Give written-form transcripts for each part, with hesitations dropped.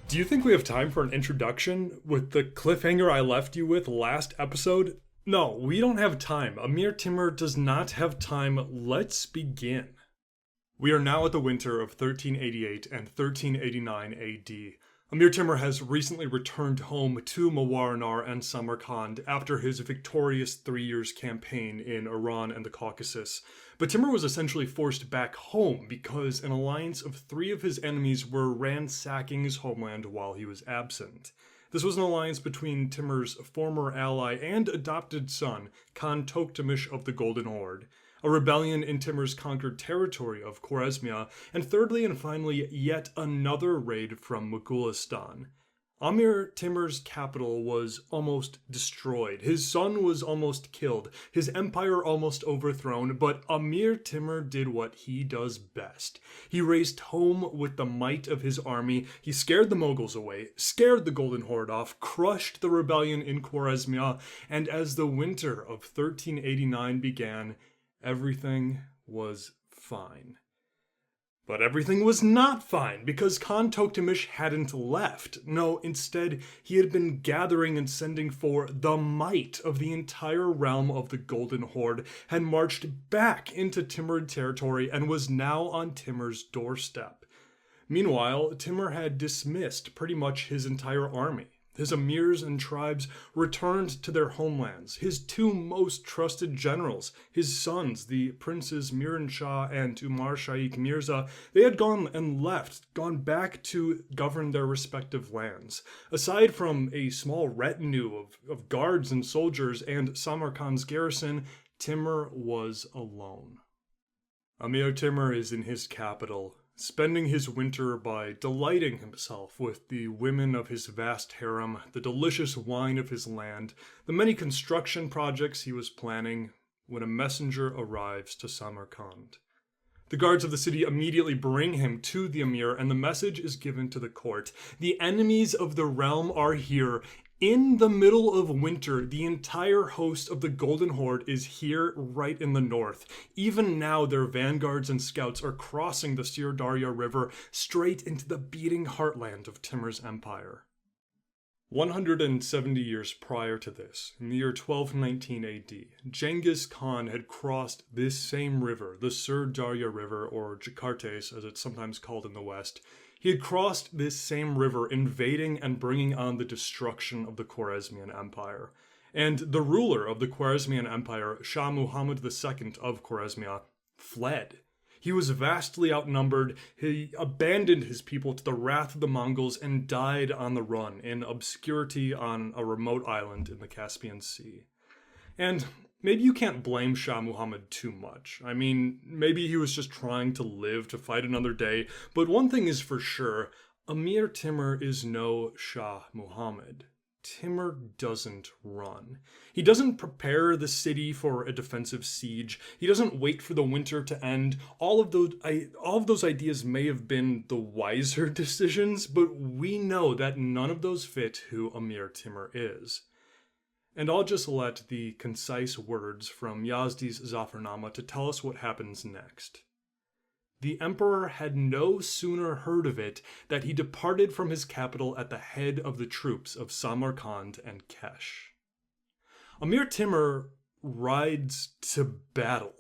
Do you think we have time for an introduction with the cliffhanger I left you with last episode? No, we don't have time. Amir Timur does not have time. Let's begin. We are now at the winter of 1388 and 1389 AD. Amir Timur has recently returned home to Mawarnar and Samarkand after his victorious 3 years campaign in Iran and the Caucasus. But Timur was essentially forced back home because an alliance of 3 of his enemies were ransacking his homeland while he was absent. This was an alliance between Timur's former ally and adopted son, Khan Tokhtamysh of the Golden Horde, a rebellion in Timur's conquered territory of Khwarezmia, and thirdly and finally, yet another raid from Moghulistan. Amir Timur's capital was almost destroyed. His son was almost killed. His empire almost overthrown, but Amir Timur did what he does best. He raced home with the might of his army. He scared the Mughals away, scared the Golden Horde off, crushed the rebellion in Khwarezmia, and as the winter of 1389 began, everything was fine. But everything was not fine, because Khan Tokhtamysh hadn't left. No, instead, he had been gathering and sending for the might of the entire realm of the Golden Horde, had marched back into Timurid territory, and was now on Timur's doorstep. Meanwhile, Timur had dismissed pretty much his entire army. His emirs and tribes returned to their homelands. His 2 most trusted generals, his sons, the princes Miran Shah and Umar Shaikh Mirza, they had gone back to govern their respective lands. Aside from a small retinue of guards and soldiers and Samarkand's garrison, Timur was alone. Amir Timur is in his capital, spending his winter by delighting himself with the women of his vast harem, the delicious wine of his land, the many construction projects he was planning, when a messenger arrives to Samarkand. The guards of the city immediately bring him to the emir, and the message is given to the court. The enemies of the realm are here. In the middle of winter, the entire host of the Golden Horde is here right in the north. Even now, their vanguards and scouts are crossing the Sir Darya River straight into the beating heartland of Timur's empire. 170 years prior to this, in the year 1219 AD, Genghis Khan had crossed this same river, the Sir Darya River, or Jakartes as it's sometimes called in the West. He had crossed this same river, invading and bringing on the destruction of the Khwarezmian Empire. And the ruler of the Khwarezmian Empire, Shah Muhammad II of Khwarezmia, fled. He was vastly outnumbered. He abandoned his people to the wrath of the Mongols and died on the run in obscurity on a remote island in the Caspian Sea. And maybe you can't blame Shah Muhammad too much. I mean, maybe he was just trying to live to fight another day, but one thing is for sure, Amir Timur is no Shah Muhammad. Timur doesn't run. He doesn't prepare the city for a defensive siege. He doesn't wait for the winter to end. All of those ideas may have been the wiser decisions, but we know that none of those fit who Amir Timur is. And I'll just let the concise words from Yazdi's Zafarnama to tell us what happens next. The emperor had no sooner heard of it that he departed from his capital at the head of the troops of Samarkand and Kesh. Amir Timur rides to battle.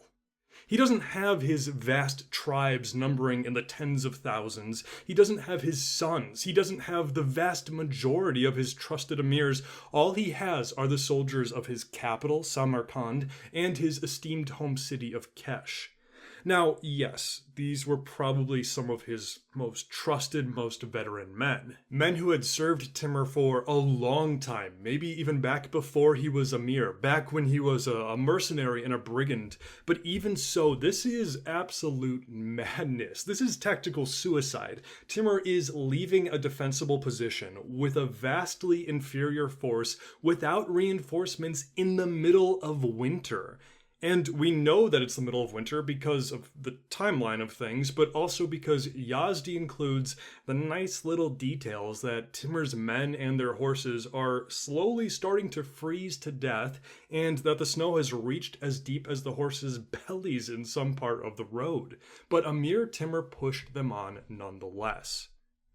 He doesn't have his vast tribes numbering in the tens of thousands. He doesn't have his sons. He doesn't have the vast majority of his trusted emirs. All he has are the soldiers of his capital, Samarkand, and his esteemed home city of Kesh. Now, yes, these were probably some of his most trusted, most veteran men. Men who had served Timur for a long time, maybe even back before he was Amir, back when he was a mercenary and a brigand. But even so, this is absolute madness. This is tactical suicide. Timur is leaving a defensible position with a vastly inferior force without reinforcements in the middle of winter. And we know that it's the middle of winter because of the timeline of things, but also because Yazdi includes the nice little details that Timur's men and their horses are slowly starting to freeze to death, and that the snow has reached as deep as the horses' bellies in some part of the road. But Amir Timur pushed them on nonetheless.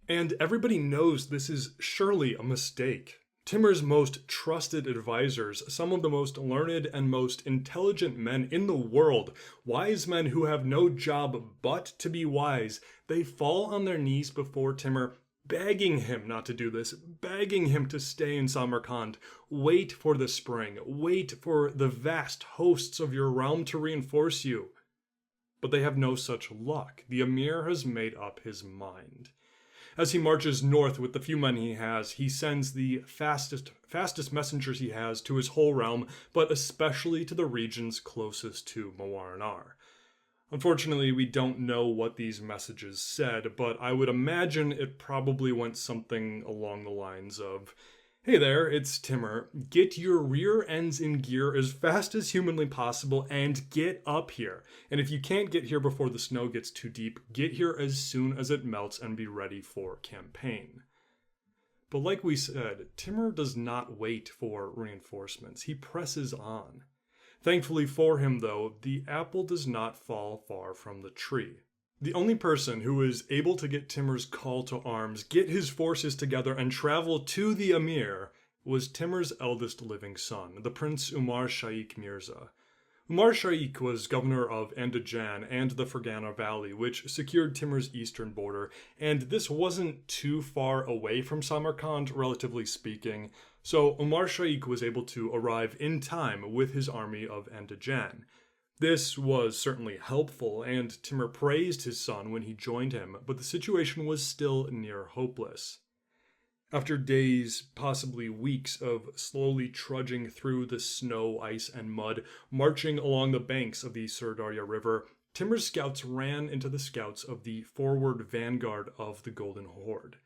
And everybody knows this is surely a mistake. Timur's most trusted advisors, some of the most learned and most intelligent men in the world, wise men who have no job but to be wise, they fall on their knees before Timur, begging him not to do this, begging him to stay in Samarkand, wait for the spring, wait for the vast hosts of your realm to reinforce you. But they have no such luck. The Emir has made up his mind. As he marches north with the few men he has, he sends the fastest messengers he has to his whole realm, but especially to the regions closest to Mawarnar. Unfortunately, we don't know what these messages said, but I would imagine it probably went something along the lines of, "Hey there, it's Timur. Get your rear ends in gear as fast as humanly possible and get up here. And if you can't get here before the snow gets too deep, get here as soon as it melts and be ready for campaign." But like we said, Timur does not wait for reinforcements. He presses on. Thankfully for him, though, the apple does not fall far from the tree. The only person who is able to get Timur's call to arms, get his forces together, and travel to the Emir was Timur's eldest living son, the Prince Umar Shaikh Mirza. Umar Shaikh was governor of Andajan and the Fergana Valley, which secured Timur's eastern border, and this wasn't too far away from Samarkand, relatively speaking, so Umar Shaikh was able to arrive in time with his army of Andajan. This was certainly helpful, and Timur praised his son when he joined him, but the situation was still near hopeless. After days, possibly weeks, of slowly trudging through the snow, ice, and mud, marching along the banks of the Surdarya River, Timur's scouts ran into the scouts of the forward vanguard of the Golden Horde.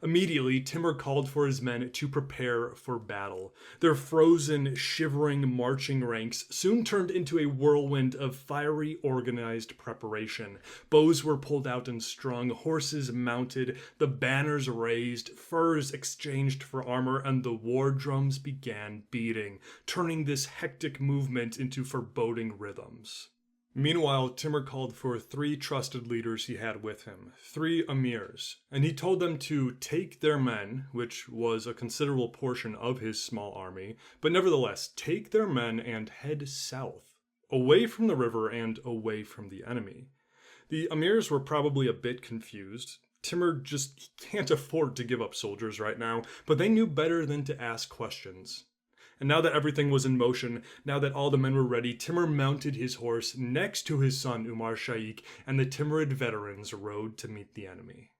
Immediately, Timur called for his men to prepare for battle. Their frozen, shivering marching ranks soon turned into a whirlwind of fiery, organized preparation. Bows were pulled out and strung, horses mounted, the banners raised, furs exchanged for armor, and the war drums began beating, turning this hectic movement into foreboding rhythms. Meanwhile, Timur called for 3 trusted leaders he had with him, 3 emirs, and he told them to take their men, which was a considerable portion of his small army, but nevertheless, take their men and head south, away from the river and away from the enemy. The emirs were probably a bit confused. Timur just can't afford to give up soldiers right now, but they knew better than to ask questions. And now that everything was in motion, now that all the men were ready, Timur mounted his horse next to his son Umar Shaikh, and the Timurid veterans rode to meet the enemy.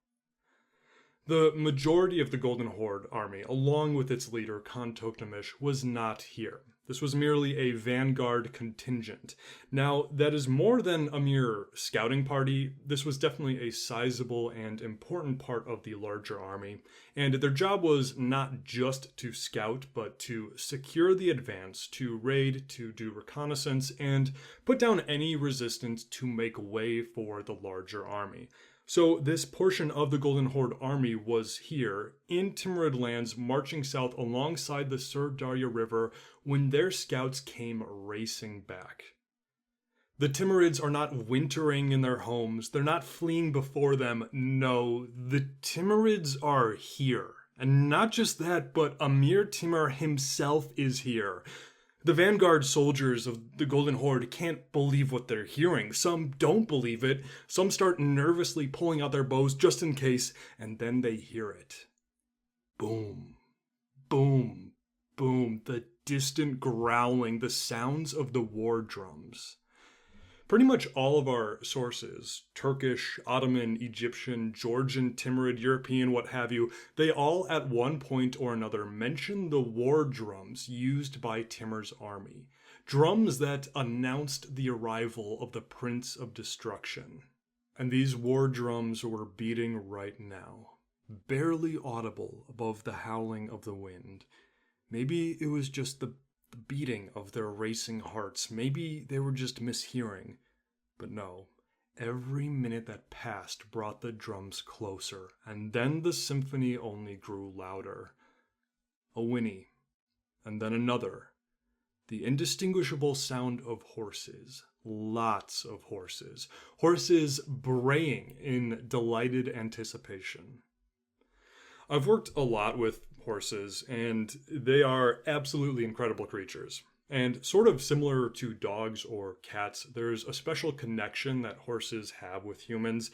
The majority of the Golden Horde army, along with its leader Khan Tokhtamysh, was not here. This was merely a vanguard contingent. Now, that is more than a mere scouting party. This was definitely a sizable and important part of the larger army, and their job was not just to scout, but to secure the advance, to raid, to do reconnaissance, and put down any resistance to make way for the larger army. So this portion of the Golden Horde army was here, in Timurid lands, marching south alongside the Surdarya River when their scouts came racing back. The Timurids are not wintering in their homes, they're not fleeing before them, no, the Timurids are here. And not just that, but Amir Timur himself is here. The vanguard soldiers of the Golden Horde can't believe what they're hearing. Some don't believe it. Some start nervously pulling out their bows just in case, and then they hear it. Boom, boom, boom. The distant growling, the sounds of the war drums. Pretty much all of our sources, Turkish, Ottoman, Egyptian, Georgian, Timurid, European, what have you, they all at one point or another mention the war drums used by Timur's army. Drums that announced the arrival of the Prince of Destruction. And these war drums were beating right now, barely audible above the howling of the wind. Maybe it was just the beating of their racing hearts. Maybe they were just mishearing. But no, every minute that passed brought the drums closer, and then the symphony only grew louder. A whinny, and then another. The indistinguishable sound of horses, lots of horses, horses braying in delighted anticipation. I've worked a lot with horses, and they are absolutely incredible creatures. And sort of similar to dogs or cats, there's a special connection that horses have with humans.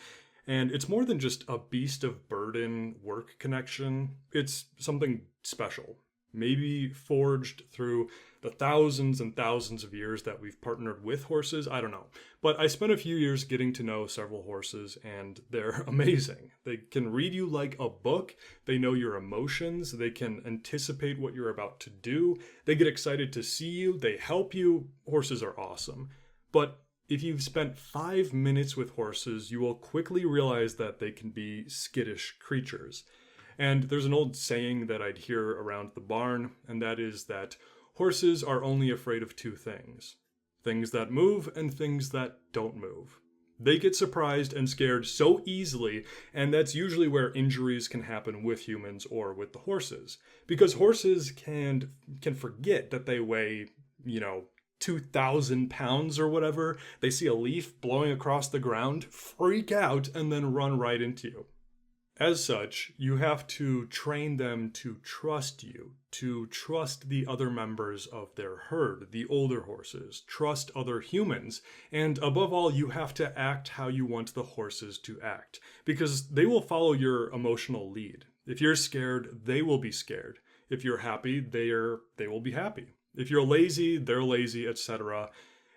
And it's more than just a beast of burden work connection, it's something special. Maybe forged through the thousands and thousands of years that we've partnered with horses, I don't know. But I spent a few years getting to know several horses, and they're amazing. They can read you like a book, they know your emotions, they can anticipate what you're about to do, they get excited to see you, they help you. Horses are awesome. But if you've spent 5 minutes with horses, you will quickly realize that they can be skittish creatures. And there's an old saying that I'd hear around the barn, and that is that horses are only afraid of two things: things that move and things that don't move. They get surprised and scared so easily, and that's usually where injuries can happen with humans or with the horses. Because horses can forget that they weigh, 2,000 pounds or whatever. They see a leaf blowing across the ground, freak out, and then run right into you. As such, you have to train them to trust you, to trust the other members of their herd, the older horses, trust other humans, and above all, you have to act how you want the horses to act, because they will follow your emotional lead. If you're scared, they will be scared. If you're happy, they will be happy. If you're lazy, they're lazy, etc.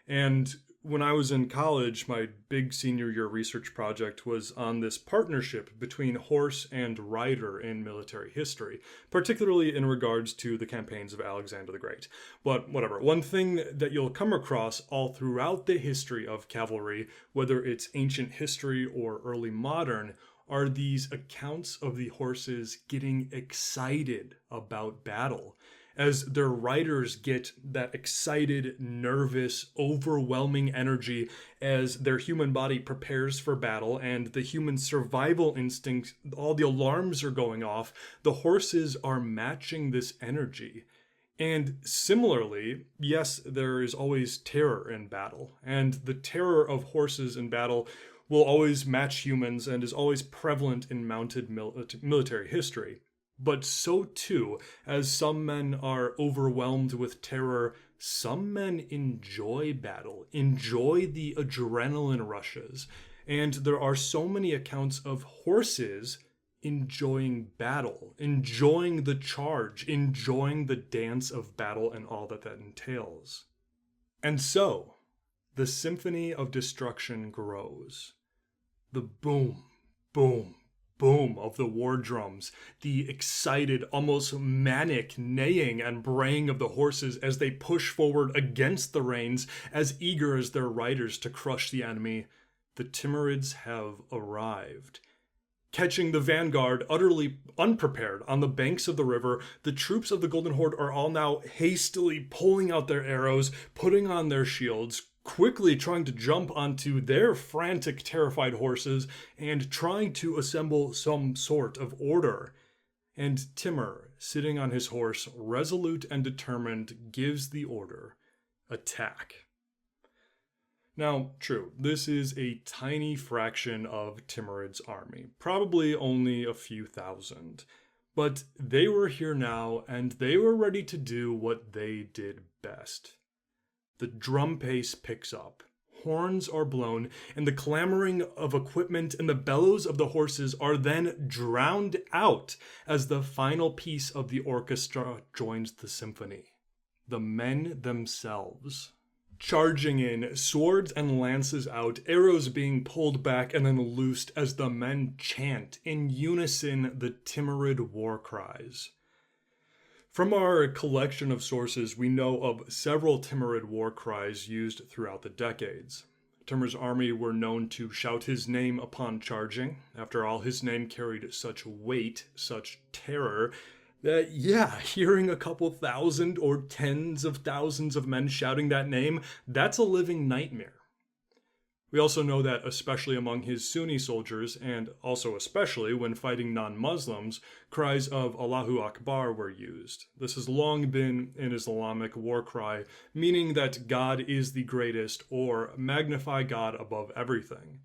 And when I was in college, my big senior year research project was on this partnership between horse and rider in military history, particularly in regards to the campaigns of Alexander the Great. But whatever, one thing that you'll come across all throughout the history of cavalry, whether it's ancient history or early modern, are these accounts of the horses getting excited about battle, as their riders get that excited, nervous, overwhelming energy as their human body prepares for battle and the human survival instinct, all the alarms are going off. The horses are matching this energy. And similarly, yes, there is always terror in battle, and the terror of horses in battle will always match humans and is always prevalent in mounted military history. But so too, as some men are overwhelmed with terror, some men enjoy battle, enjoy the adrenaline rushes. And there are so many accounts of horses enjoying battle, enjoying the charge, enjoying the dance of battle and all that entails. And so, the symphony of destruction grows. The boom, boom, boom of the war drums, the excited, almost manic neighing and braying of the horses as they push forward against the reins, as eager as their riders to crush the enemy. The Timurids have arrived. Catching the vanguard utterly unprepared on the banks of the river, the troops of the Golden Horde are all now hastily pulling out their arrows, putting on their shields, quickly trying to jump onto their frantic, terrified horses and trying to assemble some sort of order. And Timur, sitting on his horse, resolute and determined, gives the order: attack. Now, true, this is a tiny fraction of Timurid's army, probably only a few thousand. But they were here now, and they were ready to do what they did best. The drum pace picks up, horns are blown, and the clamoring of equipment and the bellows of the horses are then drowned out as the final piece of the orchestra joins the symphony: the men themselves. Charging in, swords and lances out, arrows being pulled back and then loosed as the men chant in unison the Timurid war cries. From our collection of sources, we know of several Timurid war cries used throughout the decades. Timur's army were known to shout his name upon charging. After all, his name carried such weight, such terror, that, hearing a couple thousand or tens of thousands of men shouting that name, that's a living nightmare. We also know that, especially among his Sunni soldiers, and also especially when fighting non-Muslims, cries of Allahu Akbar were used. This has long been an Islamic war cry, meaning that God is the greatest, or magnify God above everything.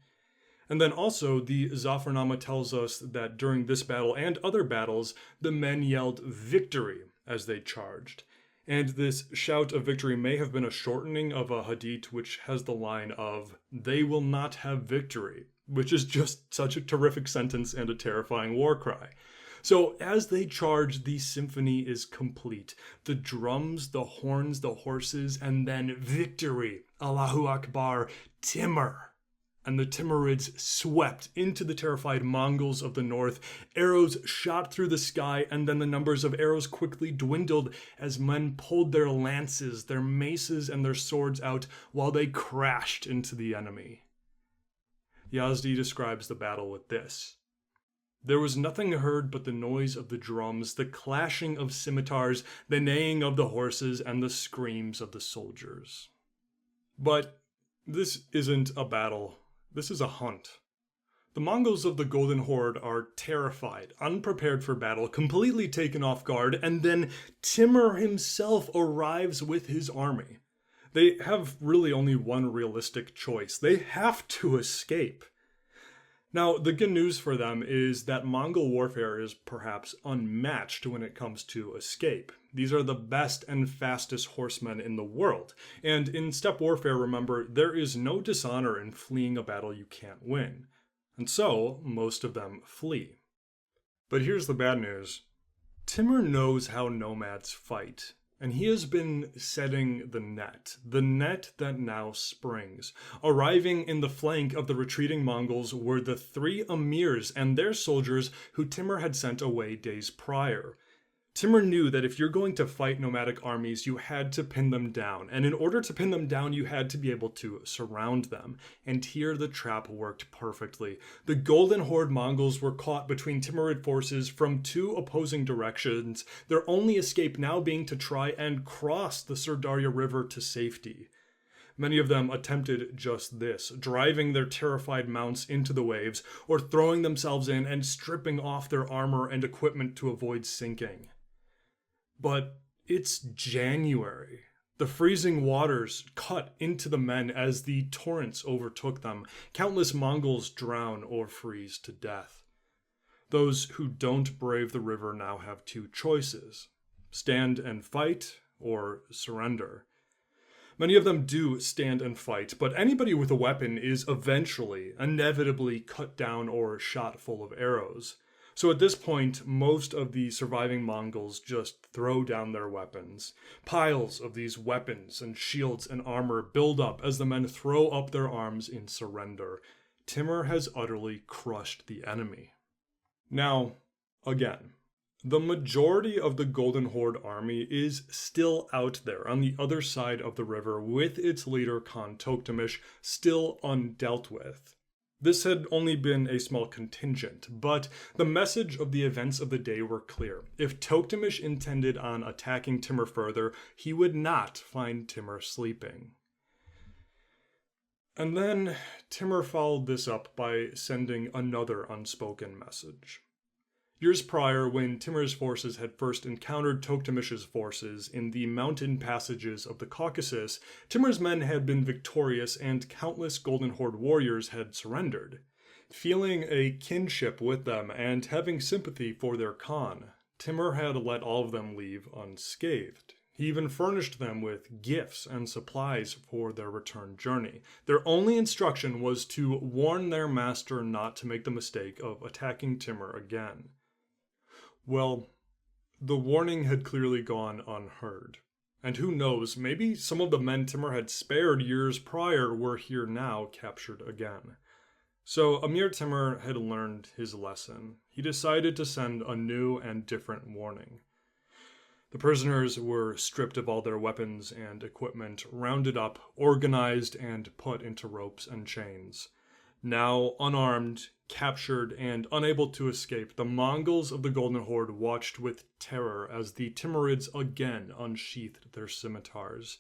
And then also, the Zafarnama tells us that during this battle and other battles, the men yelled victory as they charged. And this shout of victory may have been a shortening of a hadith which has the line of, "They will not have victory," which is just such a terrific sentence and a terrifying war cry. So as they charge, the symphony is complete. The drums, the horns, the horses, and then victory. Allahu Akbar, Timur. And the Timurids swept into the terrified Mongols of the north. Arrows shot through the sky, and then the numbers of arrows quickly dwindled as men pulled their lances, their maces, and their swords out while they crashed into the enemy. Yazdi describes the battle with this. There was nothing heard but the noise of the drums, the clashing of scimitars, the neighing of the horses, and the screams of the soldiers. But this isn't a battle. This is a hunt. The Mongols of the Golden Horde are terrified, unprepared for battle, completely taken off guard, and then Timur himself arrives with his army. They have really only one realistic choice. They have to escape. Now, the good news for them is that Mongol warfare is perhaps unmatched when it comes to escape. These are the best and fastest horsemen in the world. And in steppe warfare, remember, there is no dishonor in fleeing a battle you can't win. And so, most of them flee. But here's the bad news. Timur knows how nomads fight. And he has been setting the net that now springs. Arriving in the flank of the retreating Mongols were the 3 Amirs and their soldiers who Timur had sent away days prior. Timur knew that if you're going to fight nomadic armies, you had to pin them down. And in order to pin them down, you had to be able to surround them. And here the trap worked perfectly. The Golden Horde Mongols were caught between Timurid forces from 2 opposing directions, their only escape now being to try and cross the Sirdarya River to safety. Many of them attempted just this, driving their terrified mounts into the waves, or throwing themselves in and stripping off their armor and equipment to avoid sinking. But it's January. The freezing waters cut into the men as the torrents overtook them. Countless Mongols drown or freeze to death. Those who don't brave the river now have 2 choices: stand and fight or surrender. Many of them do stand and fight, but anybody with a weapon is eventually, inevitably cut down or shot full of arrows. So at this point, most of the surviving Mongols just throw down their weapons. Piles of these weapons and shields and armor build up as the men throw up their arms in surrender. Timur has utterly crushed the enemy. Now, again, the majority of the Golden Horde army is still out there on the other side of the river with its leader Khan Tokhtamysh still undealt with. This had only been a small contingent, but the message of the events of the day were clear. If Tokhtamysh intended on attacking Timur further, he would not find Timur sleeping. And then Timur followed this up by sending another unspoken message. Years prior, when Timur's forces had first encountered Tokhtamysh's forces in the mountain passages of the Caucasus, Timur's men had been victorious and countless Golden Horde warriors had surrendered. Feeling a kinship with them and having sympathy for their Khan, Timur had let all of them leave unscathed. He even furnished them with gifts and supplies for their return journey. Their only instruction was to warn their master not to make the mistake of attacking Timur again. Well, the warning had clearly gone unheard. And who knows, maybe some of the men Timur had spared years prior were here now, captured again. So Amir Timur had learned his lesson. He decided to send a new and different warning. The prisoners were stripped of all their weapons and equipment, rounded up, organized, and put into ropes and chains. Now unarmed, captured, and unable to escape, the Mongols of the Golden Horde watched with terror as the Timurids again unsheathed their scimitars.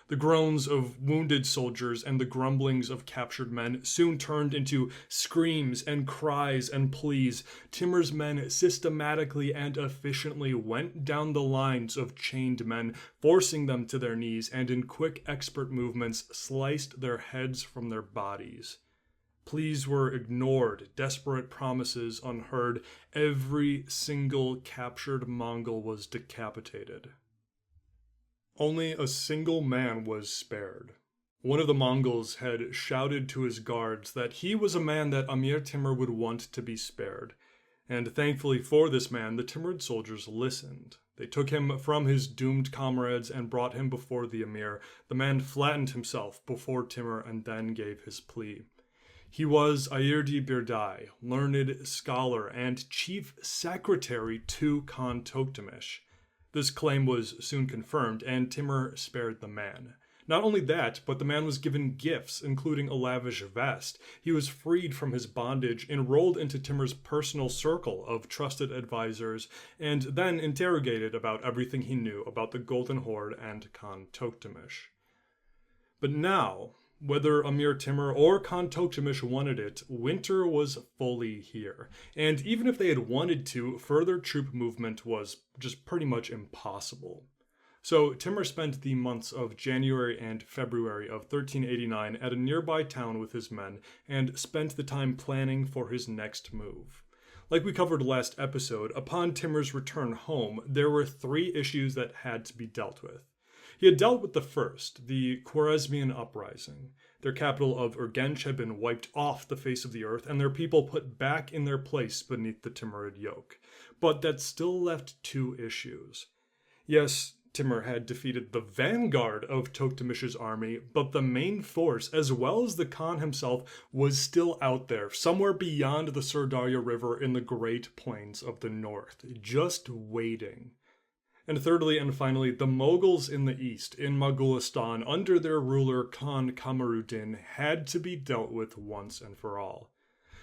The groans of wounded soldiers and the grumblings of captured men soon turned into screams and cries and pleas. Timur's men systematically and efficiently went down the lines of chained men, forcing them to their knees, and in quick, expert movements sliced their heads from their bodies. Pleas were ignored, desperate promises unheard. Every single captured Mongol was decapitated. Only a single man was spared. One of the Mongols had shouted to his guards that he was a man that Amir Timur would want to be spared. And thankfully for this man, the Timurid soldiers listened. They took him from his doomed comrades and brought him before the Emir. The man flattened himself before Timur and then gave his plea. He was Ayirdi Birdai, learned scholar and chief secretary to Khan Tokhtamysh. This claim was soon confirmed, and Timur spared the man. Not only that, but the man was given gifts, including a lavish vest. He was freed from his bondage, enrolled into Timur's personal circle of trusted advisors, and then interrogated about everything he knew about the Golden Horde and Khan Tokhtamysh. But now, whether Amir Timur or Khan Tokhtamysh wanted it, winter was fully here. And even if they had wanted to, further troop movement was just pretty much impossible. So Timur spent the months of January and February of 1389 at a nearby town with his men and spent the time planning for his next move. Like we covered last episode, upon Timur's return home, there were 3 issues that had to be dealt with. He had dealt with the first, the Khwarezmian uprising. Their capital of Urgench had been wiped off the face of the earth and their people put back in their place beneath the Timurid yoke. But that still left 2 issues. Yes, Timur had defeated the vanguard of Tokhtamysh's army, but the main force, as well as the Khan himself, was still out there, somewhere beyond the Sirdarya River in the Great Plains of the North, just waiting. And thirdly and finally, the Mughals in the east, in Moghulistan, under their ruler Khan Kamaruddin, had to be dealt with once and for all.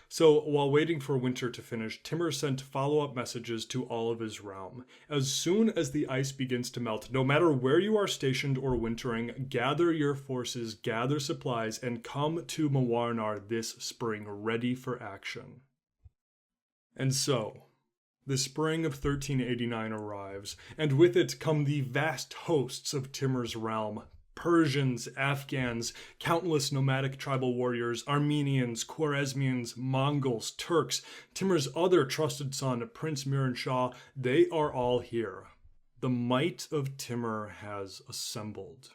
So, while waiting for winter to finish, Timur sent follow-up messages to all of his realm. As soon as the ice begins to melt, no matter where you are stationed or wintering, gather your forces, gather supplies, and come to Mawarnar this spring, ready for action. And so, the spring of 1389 arrives, and with it come the vast hosts of Timur's realm. Persians, Afghans, countless nomadic tribal warriors, Armenians, Khwarezmians, Mongols, Turks, Timur's other trusted son, Prince Miran Shah, they are all here. The might of Timur has assembled.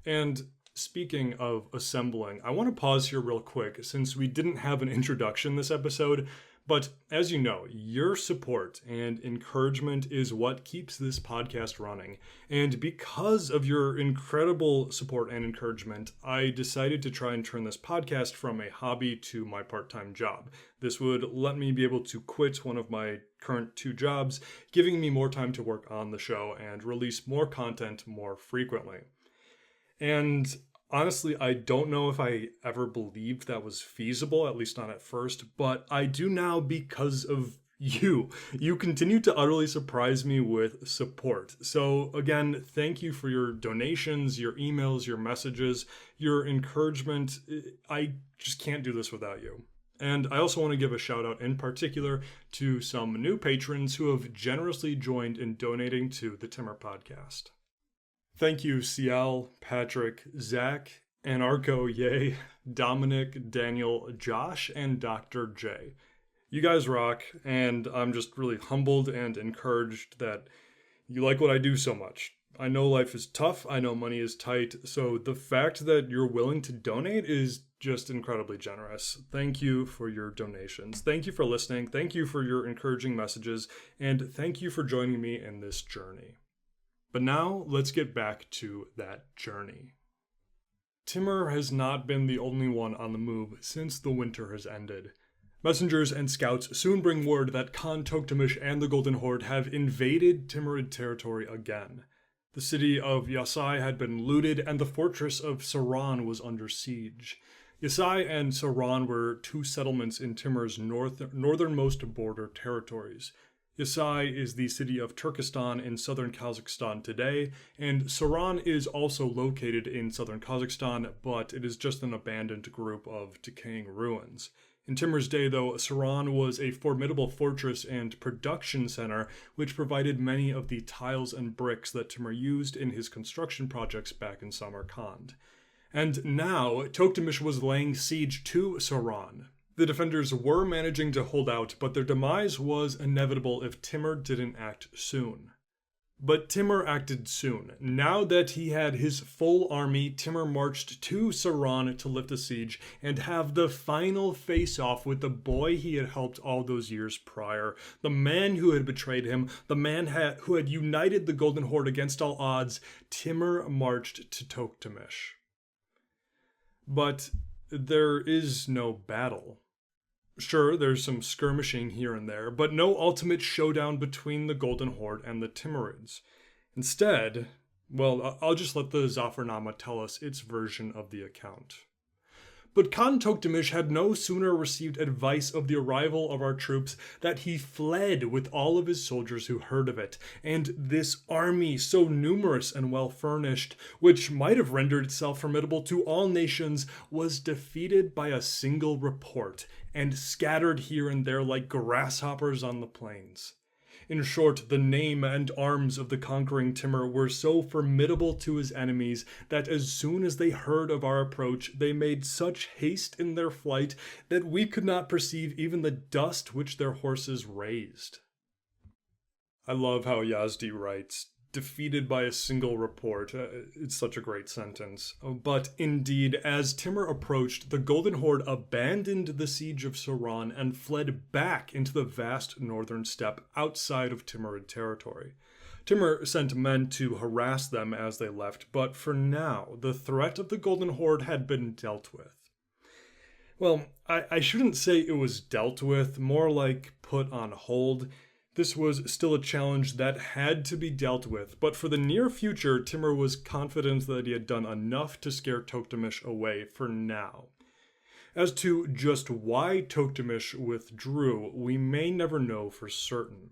And speaking of assembling, I want to pause here real quick since we didn't have an introduction this episode. But as you know, your support and encouragement is what keeps this podcast running. And because of your incredible support and encouragement, I decided to try and turn this podcast from a hobby to my part-time job. This would let me be able to quit one of my current 2 jobs, giving me more time to work on the show and release more content more frequently. And honestly, I don't know if I ever believed that was feasible, at least not at first, but I do now because of you. You continue to utterly surprise me with support. So again, thank you for your donations, your emails, your messages, your encouragement. I just can't do this without you. And I also want to give a shout out in particular to some new patrons who have generously joined in donating to the Timur Podcast. Thank you, Ciel, Patrick, Zach, Anarcho, Yay, Dominic, Daniel, Josh, and Dr. J. You guys rock, and I'm just really humbled and encouraged that you like what I do so much. I know life is tough, I know money is tight, so the fact that you're willing to donate is just incredibly generous. Thank you for your donations. Thank you for listening, thank you for your encouraging messages, and thank you for joining me in this journey. But now, let's get back to that journey. Timur has not been the only one on the move since the winter has ended. Messengers and scouts soon bring word that Khan Tokhtamysh and the Golden Horde have invaded Timurid territory again. The city of Yasai had been looted and the fortress of Saran was under siege. Yasai and Saran were 2 settlements in Timur's northernmost border territories. Yasai is the city of Turkestan in southern Kazakhstan today, and Saran is also located in southern Kazakhstan, but it is just an abandoned group of decaying ruins. In Timur's day, though, Saran was a formidable fortress and production center, which provided many of the tiles and bricks that Timur used in his construction projects back in Samarkand. And now, Tokhtamysh was laying siege to Sauron. The defenders were managing to hold out, but their demise was inevitable if Timur didn't act soon. But Timur acted soon. Now that he had his full army, Timur marched to Sauron to lift the siege and have the final face-off with the boy he had helped all those years prior, the man who had betrayed him, the man who had united the Golden Horde against all odds. Timur marched to Tokhtamysh. But there is no battle. Sure, there's some skirmishing here and there, but no ultimate showdown between the Golden Horde and the Timurids. Instead, well, I'll just let the Zafarnama tell us its version of the account. But Khan Tokhtamysh had no sooner received advice of the arrival of our troops that he fled with all of his soldiers who heard of it, and this army, so numerous and well-furnished, which might have rendered itself formidable to all nations, was defeated by a single report, and scattered here and there like grasshoppers on the plains. In short, the name and arms of the conquering Timur were so formidable to his enemies that as soon as they heard of our approach, they made such haste in their flight that we could not perceive even the dust which their horses raised. I love how Yazdi writes, defeated by a single report. It's such a great sentence. But indeed, as Timur approached, the Golden Horde abandoned the siege of Sauron and fled back into the vast northern steppe outside of Timurid territory. Timur sent men to harass them as they left, but for now, the threat of the Golden Horde had been dealt with. Well, I shouldn't say it was dealt with, more like put on hold. This was still a challenge that had to be dealt with, but for the near future, Timur was confident that he had done enough to scare Tokhtamysh away for now. As to just why Tokhtamysh withdrew, we may never know for certain.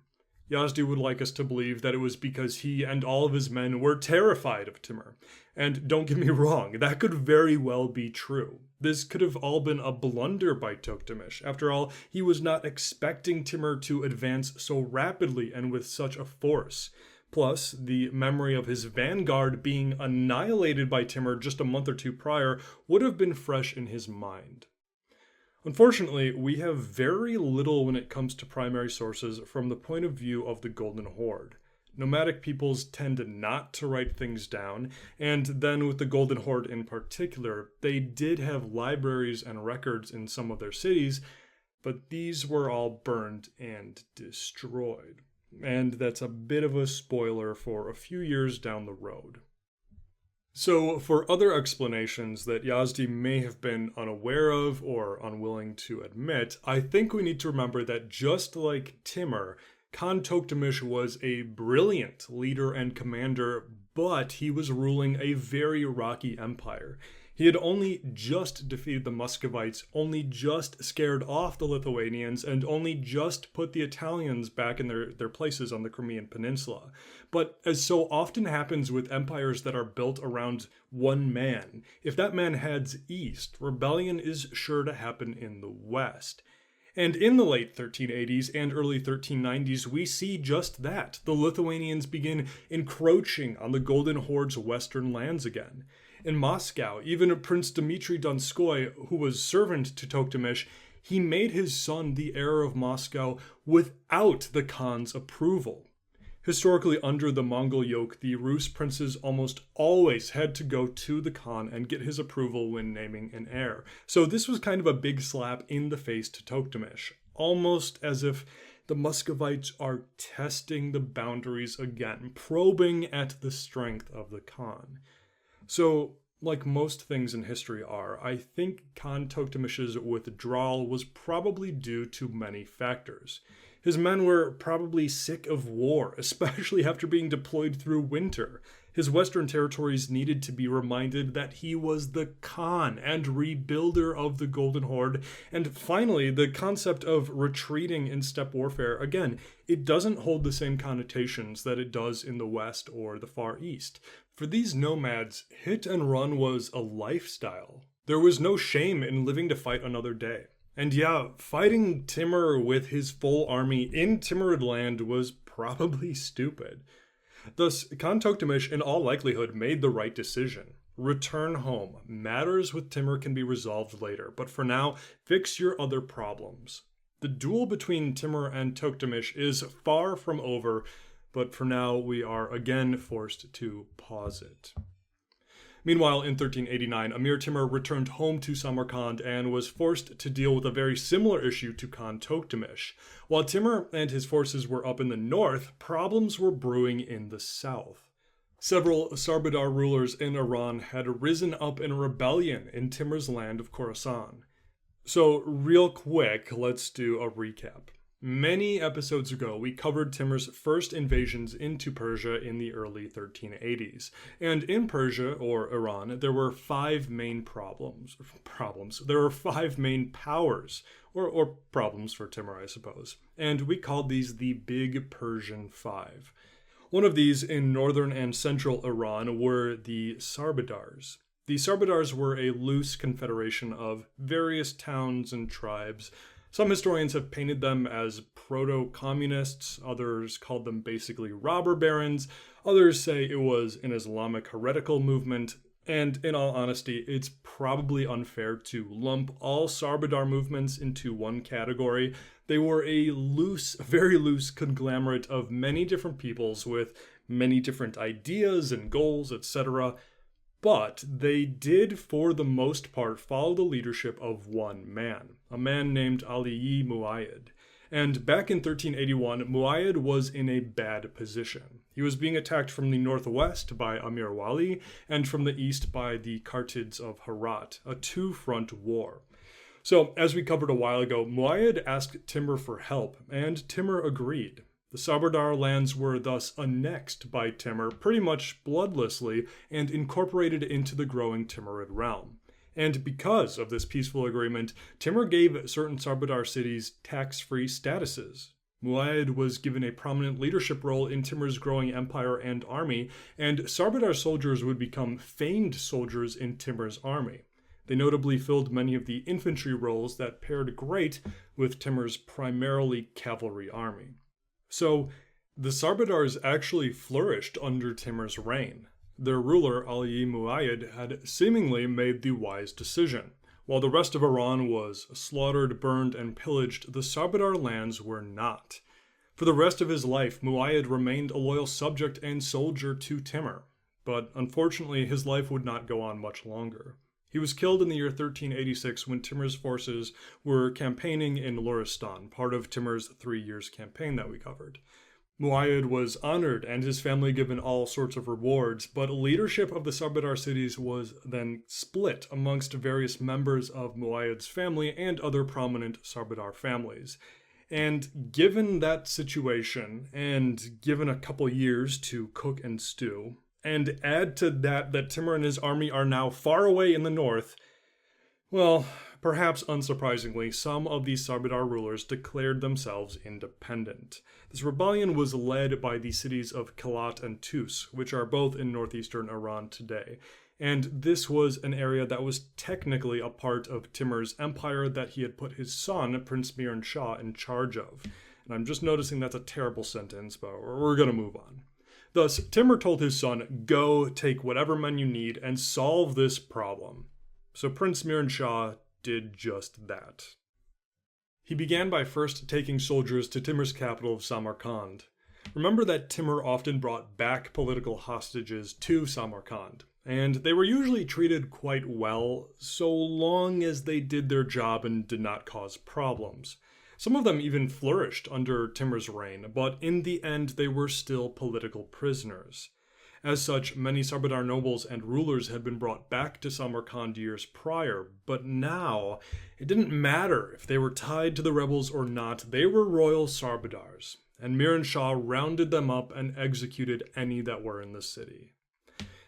Yazdi would like us to believe that it was because he and all of his men were terrified of Timur. And don't get me wrong, that could very well be true. This could have all been a blunder by Tokhtamysh. After all, he was not expecting Timur to advance so rapidly and with such a force. Plus, the memory of his vanguard being annihilated by Timur just a month or two prior would have been fresh in his mind. Unfortunately, we have very little when it comes to primary sources from the point of view of the Golden Horde. Nomadic peoples tend not to write things down, and then with the Golden Horde in particular, they did have libraries and records in some of their cities, but these were all burned and destroyed. And that's a bit of a spoiler for a few years down the road. So, for other explanations that Yazdi may have been unaware of or unwilling to admit, I think we need to remember that just like Timur, Khan Tokhtamysh was a brilliant leader and commander, but he was ruling a very rocky empire. He had only just defeated the Muscovites, only just scared off the Lithuanians, and only just put the Italians back in their places on the Crimean Peninsula. But as so often happens with empires that are built around one man, if that man heads east, rebellion is sure to happen in the west. And in the late 1380s and early 1390s, we see just that. The Lithuanians begin encroaching on the Golden Horde's western lands again. In Moscow, even Prince Dmitry Donskoy, who was servant to Tokhtamysh, he made his son the heir of Moscow without the Khan's approval. Historically, under the Mongol yoke, the Rus princes almost always had to go to the Khan and get his approval when naming an heir. So this was kind of a big slap in the face to Tokhtamysh, almost as if the Muscovites are testing the boundaries again, probing at the strength of the Khan. So, like most things in history are, I think Khan Tokhtamysh's withdrawal was probably due to many factors. His men were probably sick of war, especially after being deployed through winter. His western territories needed to be reminded that he was the Khan and rebuilder of the Golden Horde. And finally, the concept of retreating in steppe warfare, again, it doesn't hold the same connotations that it does in the West or the Far East. For these nomads, hit and run was a lifestyle. There was no shame in living to fight another day. And yeah, fighting Timur with his full army in Timurid land was probably stupid. Thus, Khan Tokhtamysh in all likelihood made the right decision. Return home. Matters with Timur can be resolved later, but for now, fix your other problems. The duel between Timur and Tokhtamysh is far from over, but for now we are again forced to pause it. Meanwhile, in 1389, Amir Timur returned home to Samarkand and was forced to deal with a very similar issue to Khan Tokhtamysh. While Timur and his forces were up in the north, problems were brewing in the south. Several Sarbadar rulers in Iran had risen up in rebellion in Timur's land of Khorasan. So, real quick, let's do a recap. Many episodes ago, we covered Timur's first invasions into Persia in the early 1380s. And in Persia, or Iran, there were five main problems. There were five main powers, or problems for Timur, I suppose. And we called these the Big Persian Five. One of these in northern and central Iran were the Sarbadars. The Sarbadars were a loose confederation of various towns and tribes. Some historians have painted them as proto-communists, others called them basically robber barons, others say it was an Islamic heretical movement, and in all honesty, it's probably unfair to lump all Sarbadar movements into one category. They were a loose, very loose conglomerate of many different peoples with many different ideas and goals, etc., but they did, for the most part, follow the leadership of one man, a man named Ali Muayyid. And back in 1381, Muayyid was in a bad position. He was being attacked from the northwest by Amir Wali and from the east by the Kartids of Herat, a two-front war. So, as we covered a while ago, Muayyid asked Timur for help, and Timur agreed. The Sarbadar lands were thus annexed by Timur pretty much bloodlessly and incorporated into the growing Timurid realm. And because of this peaceful agreement, Timur gave certain Sarbadar cities tax-free statuses. Muayyid was given a prominent leadership role in Timur's growing empire and army, and Sarbadar soldiers would become famed soldiers in Timur's army. They notably filled many of the infantry roles that paired great with Timur's primarily cavalry army. So, the Sarbadars actually flourished under Timur's reign. Their ruler, Ali Muayyid, had seemingly made the wise decision. While the rest of Iran was slaughtered, burned, and pillaged, the Sarbadar lands were not. For the rest of his life, Muayyid remained a loyal subject and soldier to Timur. But unfortunately, his life would not go on much longer. He was killed in the year 1386 when Timur's forces were campaigning in Luristan, part of Timur's 3 years campaign that we covered. Muayyid was honored and his family given all sorts of rewards, but leadership of the Sarbadar cities was then split amongst various members of Muayyid's family and other prominent Sarbadar families. And given that situation, and given a couple years to cook and stew, and add to that Timur and his army are now far away in the north, well, perhaps unsurprisingly, some of these Sarbadar rulers declared themselves independent. This rebellion was led by the cities of Kalat and Tus, which are both in northeastern Iran today. And this was an area that was technically a part of Timur's empire that he had put his son, Prince Miran Shah, in charge of. And I'm just noticing that's a terrible sentence, but we're going to move on. Thus, Timur told his son, go take whatever men you need and solve this problem. So Prince Miran Shah did just that. He began by first taking soldiers to Timur's capital of Samarkand. Remember that Timur often brought back political hostages to Samarkand, and they were usually treated quite well so long as they did their job and did not cause problems. Some of them even flourished under Timur's reign, but in the end they were still political prisoners. As such, many Sarbadar nobles and rulers had been brought back to Samarkand years prior, but now it didn't matter if they were tied to the rebels or not, they were royal Sarbadars, and Miran Shah rounded them up and executed any that were in the city.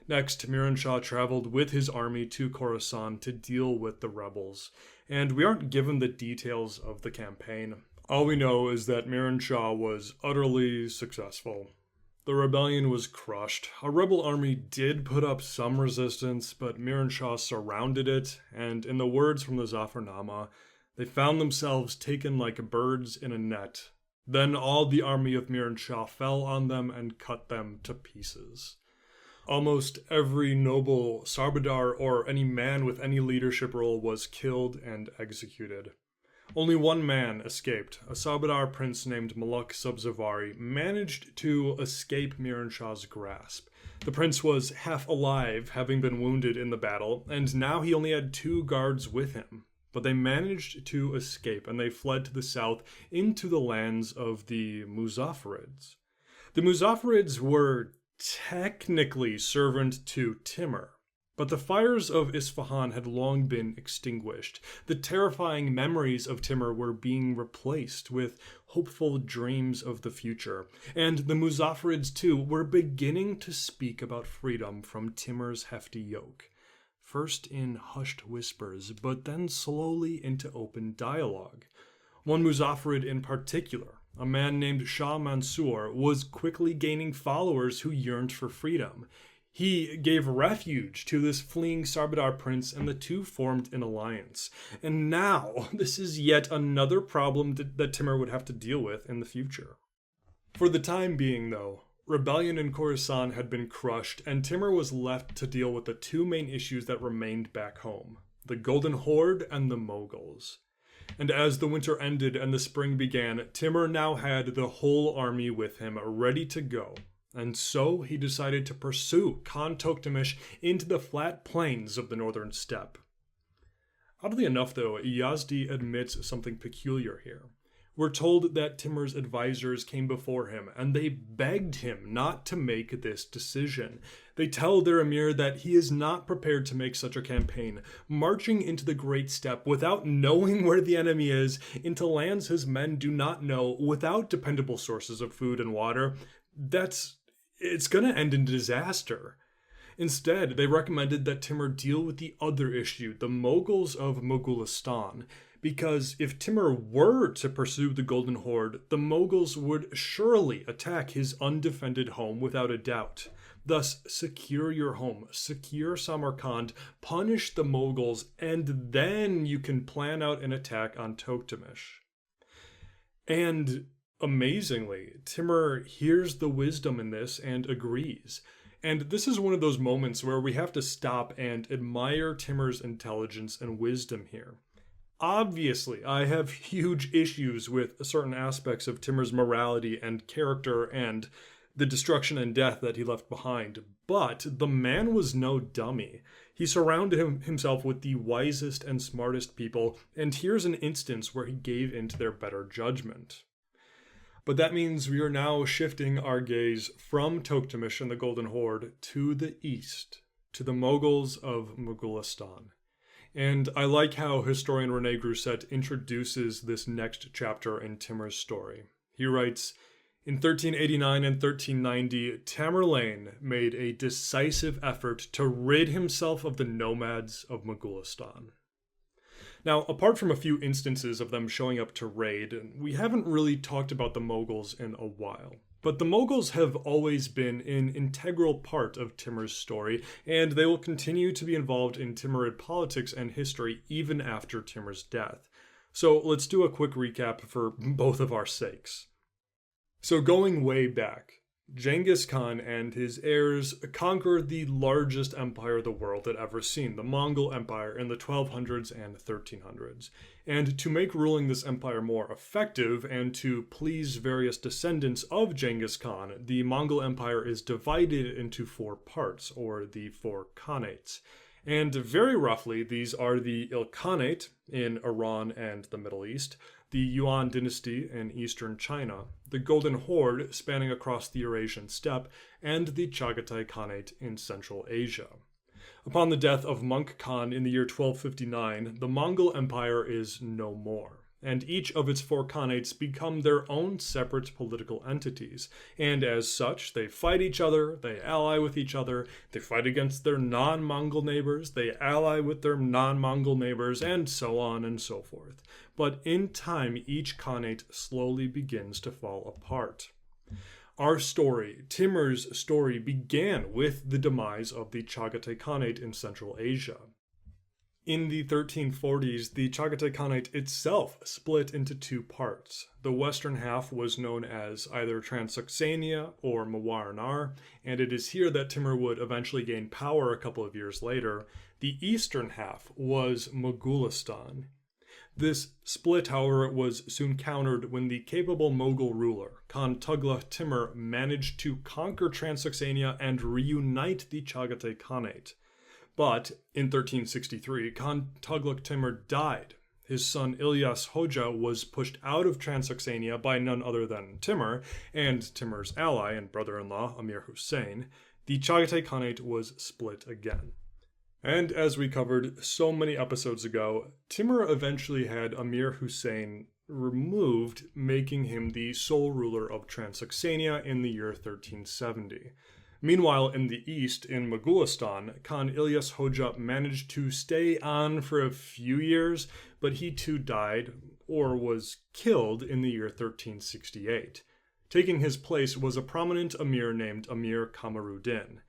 Next, Miran Shah traveled with his army to Khorasan to deal with the rebels, and we aren't given the details of the campaign. All we know is that Miran Shah was utterly successful. The rebellion was crushed. A rebel army did put up some resistance, but Miran Shah surrounded it, and in the words from the Zafarnama, they found themselves taken like birds in a net. Then all the army of Miran Shah fell on them and cut them to pieces. Almost every noble Sarbadar or any man with any leadership role was killed and executed. Only one man escaped. A Sarbadar prince named Malak Subzavari managed to escape Miran Shah's grasp. The prince was half alive, having been wounded in the battle, and now he only had 2 guards with him. But they managed to escape, and they fled to the south into the lands of the Muzaffarids. The Muzaffarids were technically servant to Timur, but the fires of Isfahan had long been extinguished. The terrifying memories of Timur were being replaced with hopeful dreams of the future, and the Muzaffarids too were beginning to speak about freedom from Timur's hefty yoke. First in hushed whispers, but then slowly into open dialogue. One Muzaffarid in particular, a man named Shah Mansur, was quickly gaining followers who yearned for freedom. He gave refuge to this fleeing Sarbadar prince, and the two formed an alliance. And now, this is yet another problem that Timur would have to deal with in the future. For the time being, though, rebellion in Khorasan had been crushed, and Timur was left to deal with the 2 main issues that remained back home: the Golden Horde and the Moguls. And as the winter ended and the spring began, Timur now had the whole army with him, ready to go. And so he decided to pursue Khan Tokhtamysh into the flat plains of the northern steppe. Oddly enough, though, Yazdi admits something peculiar here. We're told that Timur's advisors came before him, and they begged him not to make this decision. They tell their emir that he is not prepared to make such a campaign, marching into the great steppe without knowing where the enemy is, into lands his men do not know, without dependable sources of food and water. It's gonna end in disaster. Instead, they recommended that Timur deal with the other issue, the Moguls of Moghulistan, because if Timur were to pursue the Golden Horde, the Moguls would surely attack his undefended home without a doubt. Thus, secure your home, secure Samarkand, punish the Moguls, and then you can plan out an attack on Tokhtamysh. And amazingly, Timur hears the wisdom in this and agrees. And this is one of those moments where we have to stop and admire Timur's intelligence and wisdom here. Obviously, I have huge issues with certain aspects of Timur's morality and character and the destruction and death that he left behind, but the man was no dummy. He surrounded himself with the wisest and smartest people, and here's an instance where he gave in to their better judgment. But that means we are now shifting our gaze from Tokhtamysh and the Golden Horde to the east, to the Moguls of Moghulistan. And I like how historian René Grousset introduces this next chapter in Timur's story. He writes, in 1389 and 1390, Tamerlane made a decisive effort to rid himself of the nomads of Moghulistan. Now, apart from a few instances of them showing up to raid, we haven't really talked about the Moguls in a while. But the Moguls have always been an integral part of Timur's story, and they will continue to be involved in Timurid politics and history even after Timur's death. So let's do a quick recap for both of our sakes. So going way back, Genghis Khan and his heirs conquered the largest empire the world had ever seen, the Mongol Empire, in the 1200s and 1300s. And to make ruling this empire more effective and to please various descendants of Genghis Khan, the Mongol Empire is divided into 4 parts, or the 4 Khanates. And very roughly, these are the Ilkhanate in Iran and the Middle East, the Yuan dynasty in eastern China, the Golden Horde spanning across the Eurasian steppe, and the Chagatai Khanate in Central Asia. Upon the death of Monk Khan in the year 1259, the Mongol Empire is no more, and each of its 4 Khanates become their own separate political entities, and as such, they fight each other, they ally with each other, they fight against their non-Mongol neighbors, they ally with their non-Mongol neighbors, and so on and so forth. But in time, each Khanate slowly begins to fall apart. Our story, Timur's story, began with the demise of the Chagatai Khanate in Central Asia. In the 1340s, the Chagatai Khanate itself split into two parts. The western half was known as either Transoxania or Mawarnar, and it is here that Timur would eventually gain power a couple of years later. The eastern half was Moghulistan. This split, however, was soon countered when the capable Mughal ruler, Khan Tokhtamysh, managed to conquer Transoxania and reunite the Chagatai Khanate. But in 1363, Khan Tokhtamysh died. His son Ilyas Hoja was pushed out of Transoxania by none other than Timur, and Timur's ally and brother-in-law, Amir Hussein. The Chagatai Khanate was split again. And as we covered so many episodes ago, Timur eventually had Amir Hussein removed, making him the sole ruler of Transoxania in the year 1370. Meanwhile, in the east, in Moghulistan, Khan Ilyas Hoja managed to stay on for a few years, but he too died, or was killed, in the year 1368. Taking his place was a prominent emir named Amir Kamaruddin.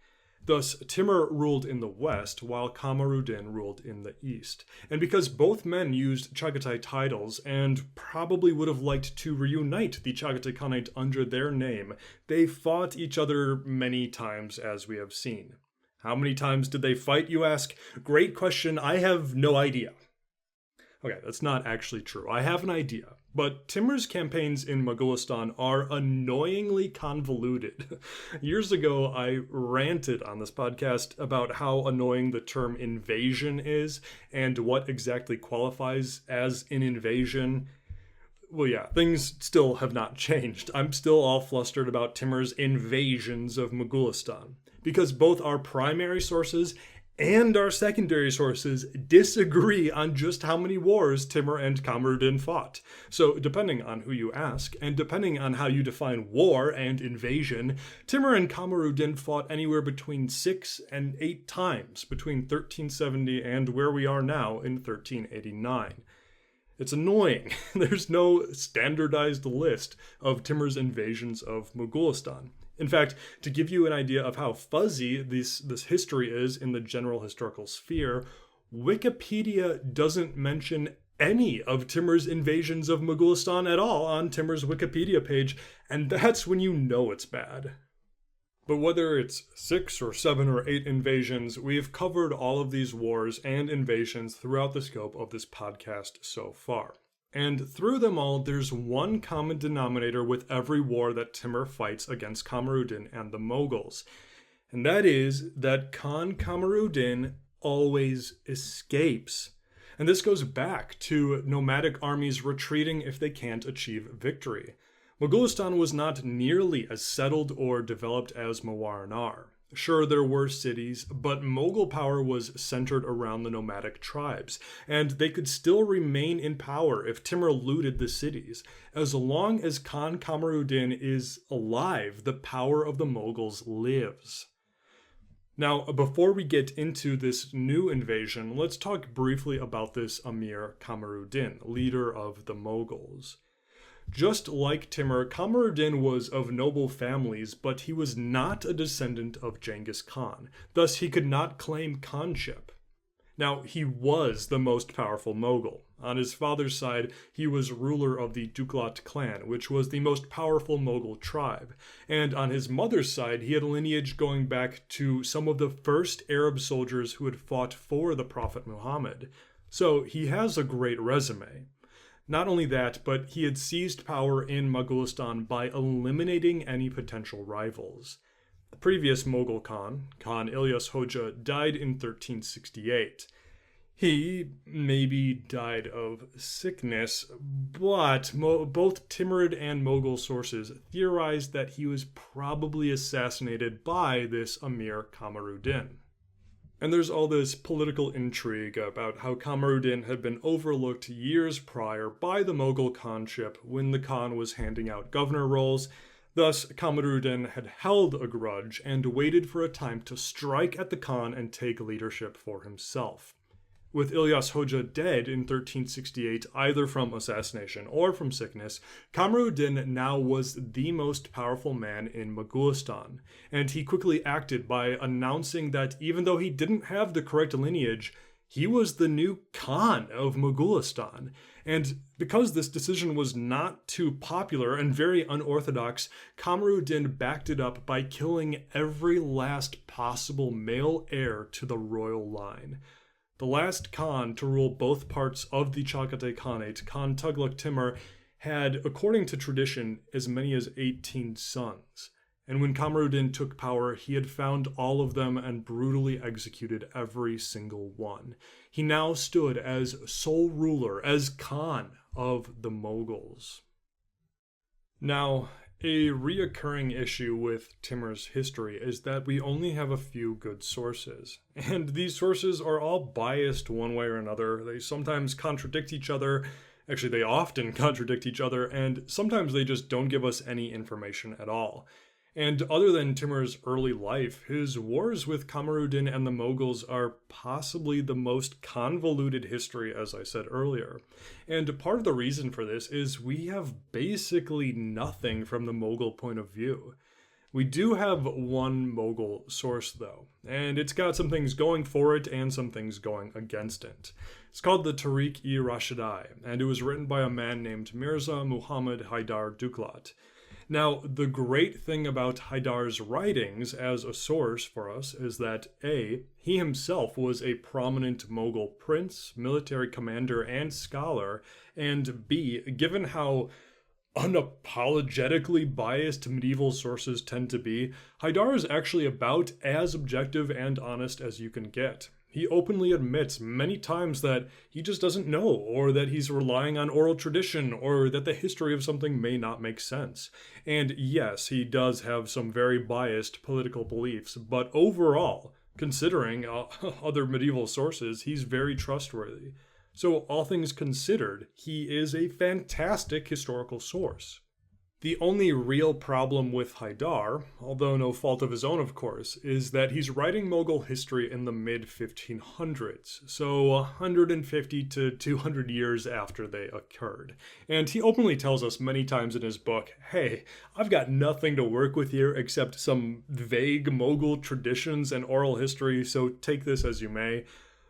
Thus, Timur ruled in the west, while Kamaruddin ruled in the east. And because both men used Chagatai titles, and probably would have liked to reunite the Chagatai Khanate under their name, they fought each other many times, as we have seen. How many times did they fight, you ask? Great question, I have no idea. Okay, that's not actually true. I have an idea. But Timur's campaigns in Moghulistan are annoyingly convoluted. Years ago, I ranted on this podcast about how annoying the term invasion is and what exactly qualifies as an invasion. Well, yeah, things still have not changed. I'm still all flustered about Timur's invasions of Moghulistan, because both our primary sources and our secondary sources disagree on just how many wars Timur and Kamaruddin fought. So, depending on who you ask, and depending on how you define war and invasion, Timur and Kamaruddin fought anywhere between 6 and 8 times between 1370 and where we are now in 1389. It's annoying. There's no standardized list of Timur's invasions of Moghulistan. In fact, to give you an idea of how fuzzy this history is in the general historical sphere, Wikipedia doesn't mention any of Timur's invasions of Moghulistan at all on Timur's Wikipedia page, and that's when you know it's bad. But whether it's 6 or 7 or 8 invasions, we've covered all of these wars and invasions throughout the scope of this podcast so far. And through them all, there's one common denominator with every war that Timur fights against Kamaruddin and the Mughals. And that is that Khan Kamaruddin always escapes. And this goes back to nomadic armies retreating if they can't achieve victory. Moghulistan was not nearly as settled or developed as Mawarnar. Sure, there were cities, but Mughal power was centered around the nomadic tribes, and they could still remain in power if Timur looted the cities. As long as Khan Kamaruddin is alive, the power of the Mughals lives. Now, before we get into this new invasion, let's talk briefly about this Amir Kamaruddin, leader of the Mughals. Just like Timur, Kamaruddin was of noble families, but he was not a descendant of Genghis Khan. Thus, he could not claim khanship. Now, he was the most powerful Mughal. On his father's side, he was ruler of the Duklat clan, which was the most powerful Mughal tribe. And on his mother's side, he had a lineage going back to some of the first Arab soldiers who had fought for the Prophet Muhammad. So he has a great resume. Not only that, but he had seized power in Moghulistan by eliminating any potential rivals. The previous Mughal Khan, Khan Ilyas Hoja, died in 1368. He maybe died of sickness, but both Timurid and Mughal sources theorized that he was probably assassinated by this Amir Kamaruddin. And there's all this political intrigue about how Kamaruddin had been overlooked years prior by the Mughal Khanship when the Khan was handing out governor roles. Thus, Kamaruddin had held a grudge and waited for a time to strike at the Khan and take leadership for himself. With Ilyas Hoja dead in 1368, either from assassination or from sickness, Kamaruddin now was the most powerful man in Moghulistan, and he quickly acted by announcing that even though he didn't have the correct lineage, He was the new Khan of Moghulistan, and because this decision was not too popular and very unorthodox, Kamaruddin backed it up by killing every last possible male heir to the royal line. The last Khan to rule both parts of the Chagatai Khanate, Khan Tokhtamysh, had, according to tradition, as many as 18 sons. And when Kamaruddin took power, he had found all of them and brutally executed every single one. He now stood as sole ruler, as Khan of the Mughals. Now, a reoccurring issue with Timur's history is that we only have a few good sources. And these sources are all biased one way or another. They sometimes contradict each other. Actually, they often contradict each other, and sometimes they just don't give us any information at all. And other than Timur's early life, his wars with Kamaruddin and the Mughals are possibly the most convoluted history, as I said earlier. And part of the reason for this is we have basically nothing from the Mughal point of view. We do have one Mughal source, though, and it's got some things going for it and some things going against it. It's called the Tariq-e-Rashidai, and it was written by a man named Mirza Muhammad Haidar Duklat. Now, the great thing about Haidar's writings as a source for us is that A, he himself was a prominent Mughal prince, military commander, and scholar, and B, given how unapologetically biased medieval sources tend to be, Haidar is actually about as objective and honest as you can get. He openly admits many times that he just doesn't know, or that he's relying on oral tradition, or that the history of something may not make sense. And yes, he does have some very biased political beliefs, but overall, considering other medieval sources, he's very trustworthy. So all things considered, he is a fantastic historical source. The only real problem with Haidar, although no fault of his own of course, is that he's writing Mughal history in the mid-1500s, so 150 to 200 years after they occurred. And he openly tells us many times in his book, hey, I've got nothing to work with here except some vague Mughal traditions and oral history, so take this as you may.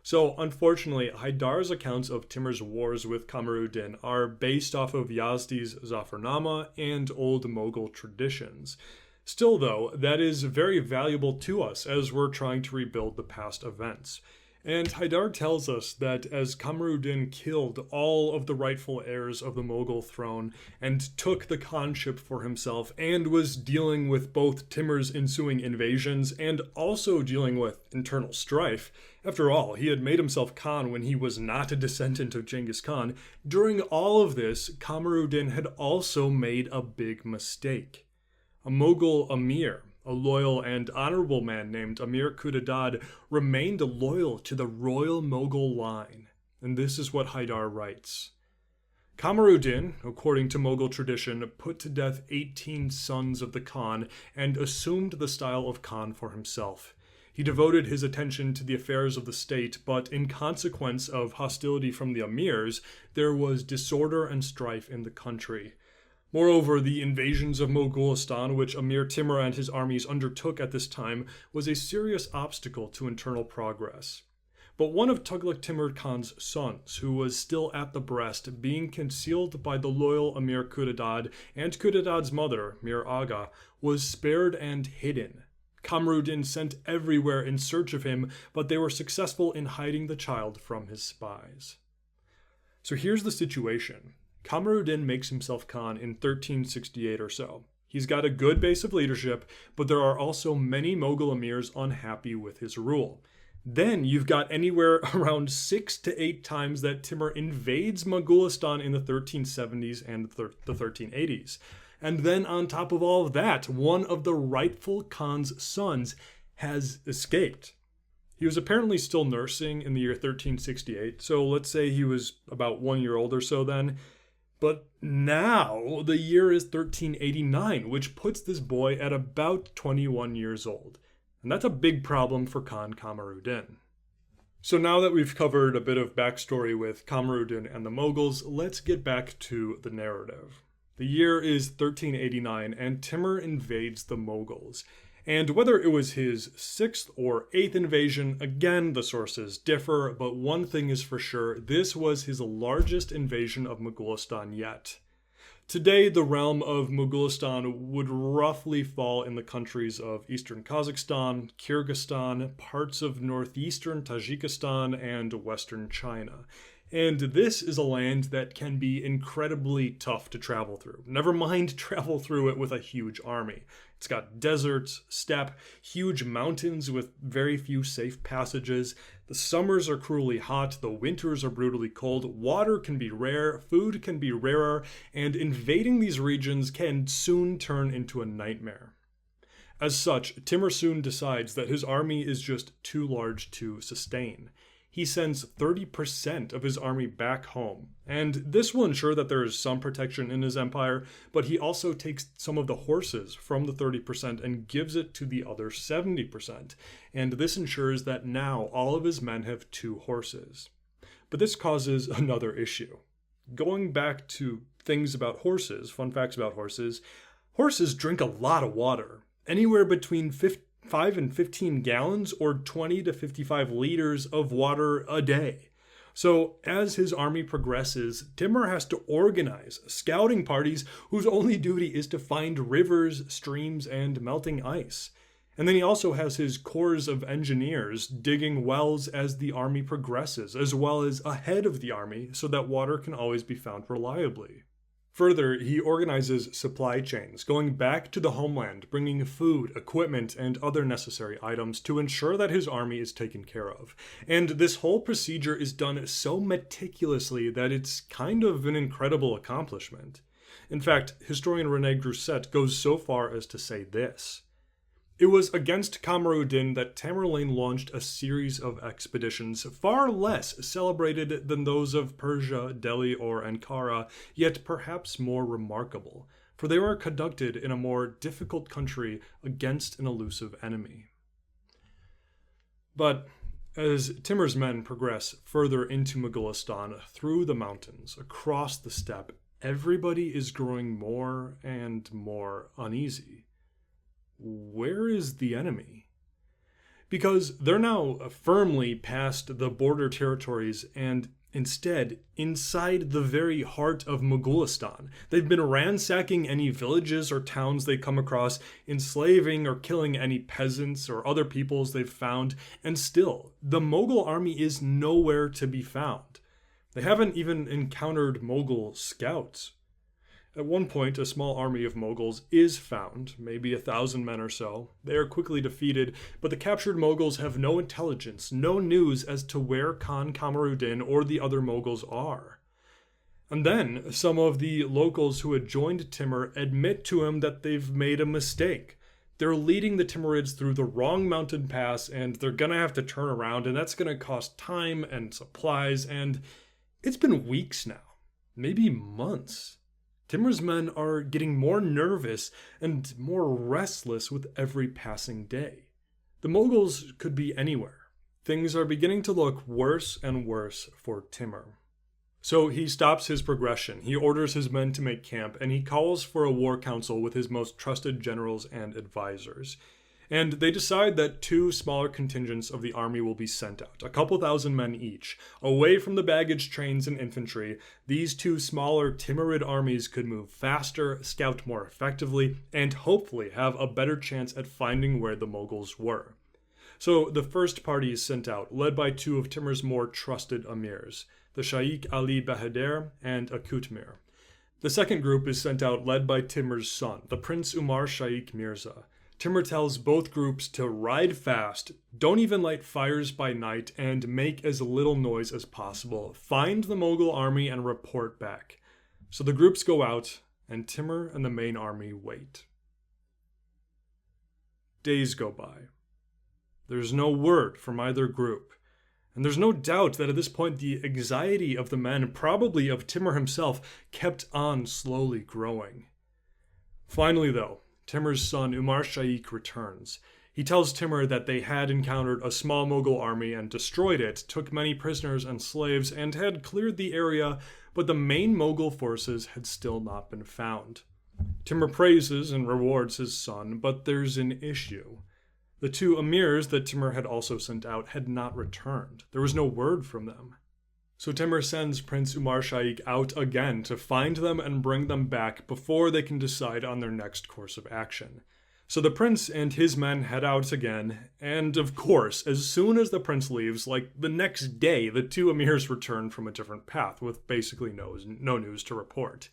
So, unfortunately, Haidar's accounts of Timur's wars with Kamaruddin are based off of Yazdi's Zafarnama and old Mughal traditions. Still, though, that is very valuable to us as we're trying to rebuild the past events. And Haidar tells us that as Kamaruddin killed all of the rightful heirs of the Mughal throne and took the Khanship for himself and was dealing with both Timur's ensuing invasions and also dealing with internal strife, after all, he had made himself Khan when he was not a descendant of Genghis Khan, during all of this, Kamaruddin had also made a big mistake. A Mughal Amir, a loyal and honorable man named Amir Khudadad, remained loyal to the royal Mughal line. And this is what Haidar writes. Kamaruddin, according to Mughal tradition, put to death 18 sons of the Khan and assumed the style of Khan for himself. He devoted his attention to the affairs of the state, but in consequence of hostility from the emirs, there was disorder and strife in the country. Moreover, the invasions of Moghulistan, which Amir Timur and his armies undertook at this time, was a serious obstacle to internal progress. But one of Tughlaq Timur Khan's sons, who was still at the breast, being concealed by the loyal Amir Khudadad and Khudadad's mother, Mir Aga, was spared and hidden. Kamaruddin sent everywhere in search of him, but they were successful in hiding the child from his spies. So here's the situation. Kamaruddin makes himself Khan in 1368 or so. He's got a good base of leadership, but there are also many Mughal emirs unhappy with his rule. Then you've got anywhere around 6 to 8 times that Timur invades Moghulistan in the 1370s and the 1380s. And then on top of all of that, one of the rightful Khan's sons has escaped. He was apparently still nursing in the year 1368, so let's say he was about 1 year old or so then. But now the year is 1389, which puts this boy at about 21 years old. And that's a big problem for Khan Kamaruddin. So now that we've covered a bit of backstory with Kamaruddin and the Mughals, let's get back to the narrative. The year is 1389, and Timur invades the Mughals. And whether it was his 6th or 8th invasion, again, the sources differ, but one thing is for sure, this was his largest invasion of Moghulistan yet. Today, the realm of Moghulistan would roughly fall in the countries of eastern Kazakhstan, Kyrgyzstan, parts of northeastern Tajikistan, and western China. And this is a land that can be incredibly tough to travel through. Never mind travel through it with a huge army. It's got deserts, steppe, huge mountains with very few safe passages. The summers are cruelly hot, the winters are brutally cold, water can be rare, food can be rarer, and invading these regions can soon turn into a nightmare. As such, Timur soon decides that his army is just too large to sustain. He sends 30% of his army back home, and this will ensure that there is some protection in his empire, but he also takes some of the horses from the 30% and gives it to the other 70%, and this ensures that now all of his men have 2 horses. But this causes another issue. Going back to things about horses, fun facts about horses drink a lot of water, anywhere between 5 and 15 gallons or 20 to 55 liters of water a day. So as his army progresses, Timur has to organize scouting parties whose only duty is to find rivers, streams, and melting ice. And then he also has his corps of engineers digging wells as the army progresses, as well as ahead of the army so that water can always be found reliably. Further, he organizes supply chains, going back to the homeland, bringing food, equipment, and other necessary items to ensure that his army is taken care of. And this whole procedure is done so meticulously that it's kind of an incredible accomplishment. In fact, historian René Grousset goes so far as to say this: "It was against Kamaruddin that Tamerlane launched a series of expeditions far less celebrated than those of Persia, Delhi, or Ankara, yet perhaps more remarkable, for they were conducted in a more difficult country against an elusive enemy." But as Timur's men progress further into Moghulistan, through the mountains, across the steppe, everybody is growing more and more uneasy. Where is the enemy? Because they're now firmly past the border territories and instead inside the very heart of Moghulistan. They've been ransacking any villages or towns they come across, enslaving or killing any peasants or other peoples they've found, and still, the Mughal army is nowhere to be found. They haven't even encountered Mughal scouts. At one point, a small army of Mughals is found, maybe 1,000 men or so. They are quickly defeated, but the captured Mughals have no intelligence, no news as to where Khan Kamaruddin or the other Mughals are. And then, some of the locals who had joined Timur admit to him that they've made a mistake. They're leading the Timurids through the wrong mountain pass, and they're gonna have to turn around, and that's gonna cost time and supplies, and it's been weeks now, maybe months. Timur's men are getting more nervous and more restless with every passing day. The Mughals could be anywhere. Things are beginning to look worse and worse for Timur. So he stops his progression, he orders his men to make camp, and he calls for a war council with his most trusted generals and advisors. And they decide that 2 smaller contingents of the army will be sent out, a couple thousand men each. Away from the baggage trains and infantry, these 2 smaller Timurid armies could move faster, scout more effectively, and hopefully have a better chance at finding where the Mughals were. So the first party is sent out, led by 2 of Timur's more trusted emirs, the Shaykh Ali Bahadur and Akutmir. The second group is sent out led by Timur's son, the Prince Umar Shaykh Mirza. Timur tells both groups to ride fast, don't even light fires by night, and make as little noise as possible. Find the Mughal army and report back. So the groups go out, and Timur and the main army wait. Days go by. There's no word from either group. And there's no doubt that at this point the anxiety of the men, probably of Timur himself, kept on slowly growing. Finally, though, Timur's son Umar Shaykh returns. He tells Timur that they had encountered a small Mughal army and destroyed it, took many prisoners and slaves, and had cleared the area, but the main Mughal forces had still not been found. Timur praises and rewards his son, but there's an issue. The two emirs that Timur had also sent out had not returned. There was no word from them. So Timur sends Prince Umar Shaikh out again to find them and bring them back before they can decide on their next course of action. So the prince and his men head out again, and of course, as soon as the prince leaves, like the next day, the two emirs return from a different path with basically no news to report.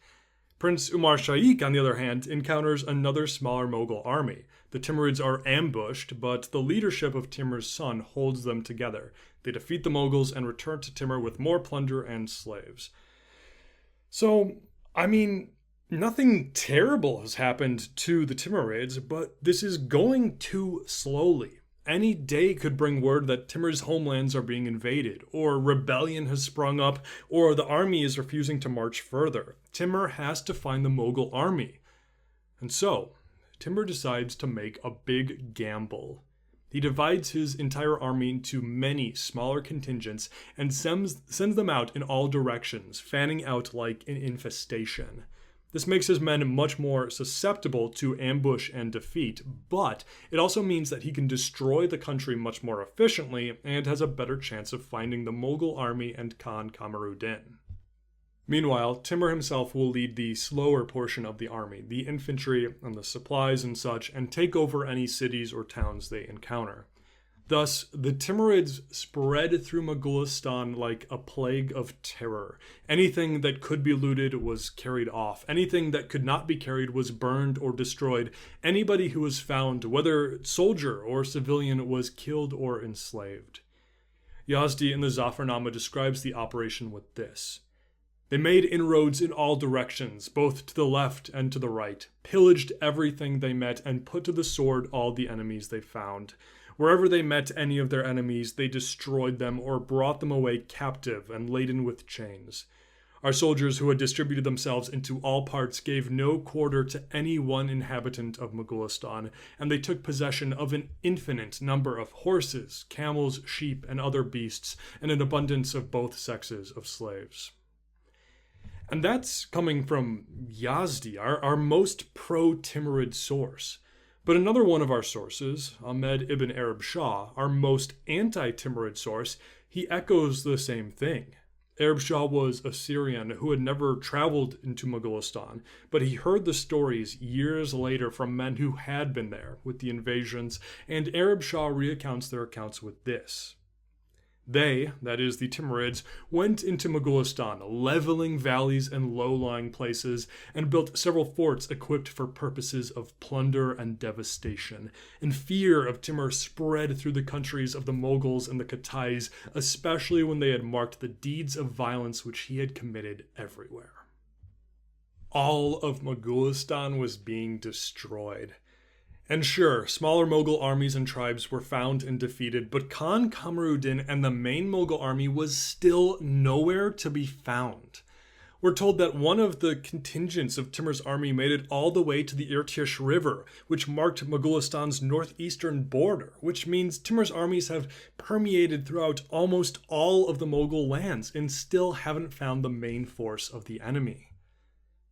Prince Umar Shaikh, on the other hand, encounters another smaller Mughal army. The Timurids are ambushed, but the leadership of Timur's son holds them together. They defeat the Mughals and return to Timur with more plunder and slaves. So, nothing terrible has happened to the Timurids, but this is going too slowly. Any day could bring word that Timur's homelands are being invaded, or rebellion has sprung up, or the army is refusing to march further. Timur has to find the Mughal army. And so, Timur decides to make a big gamble. He divides his entire army into many smaller contingents and sends them out in all directions, fanning out like an infestation. This makes his men much more susceptible to ambush and defeat, but it also means that he can destroy the country much more efficiently and has a better chance of finding the Mughal army and Khan Tokhtamysh. Meanwhile, Timur himself will lead the slower portion of the army, the infantry and the supplies and such, and take over any cities or towns they encounter. Thus, the Timurids spread through Moghulistan like a plague of terror. Anything that could be looted was carried off. Anything that could not be carried was burned or destroyed. Anybody who was found, whether soldier or civilian, was killed or enslaved. Yazdi in the Zafarnama describes the operation with this. They made inroads in all directions, both to the left and to the right, pillaged everything they met, and put to the sword all the enemies they found. Wherever they met any of their enemies, they destroyed them or brought them away captive and laden with chains. Our soldiers who had distributed themselves into all parts gave no quarter to any one inhabitant of Moghulistan, and they took possession of an infinite number of horses, camels, sheep, and other beasts, and an abundance of both sexes of slaves. And that's coming from Yazdi, our most pro-Timurid source. But another one of our sources, Ahmed ibn Arab Shah, our most anti-Timurid source, he echoes the same thing. Arab Shah was a Syrian who had never traveled into Moghulistan, but he heard the stories years later from men who had been there with the invasions, and Arab Shah recounts their accounts with this. They, that is the Timurids, went into Moghulistan, leveling valleys and low-lying places, and built several forts equipped for purposes of plunder and devastation. And fear of Timur spread through the countries of the Mughals and the Katais, especially when they had marked the deeds of violence which he had committed everywhere. All of Moghulistan was being destroyed. And sure, smaller Mughal armies and tribes were found and defeated, but Khan Tokhtamysh and the main Mughal army was still nowhere to be found. We're told that one of the contingents of Timur's army made it all the way to the Irtysh River, which marked Moghulistan's northeastern border, which means Timur's armies have permeated throughout almost all of the Mughal lands and still haven't found the main force of the enemy.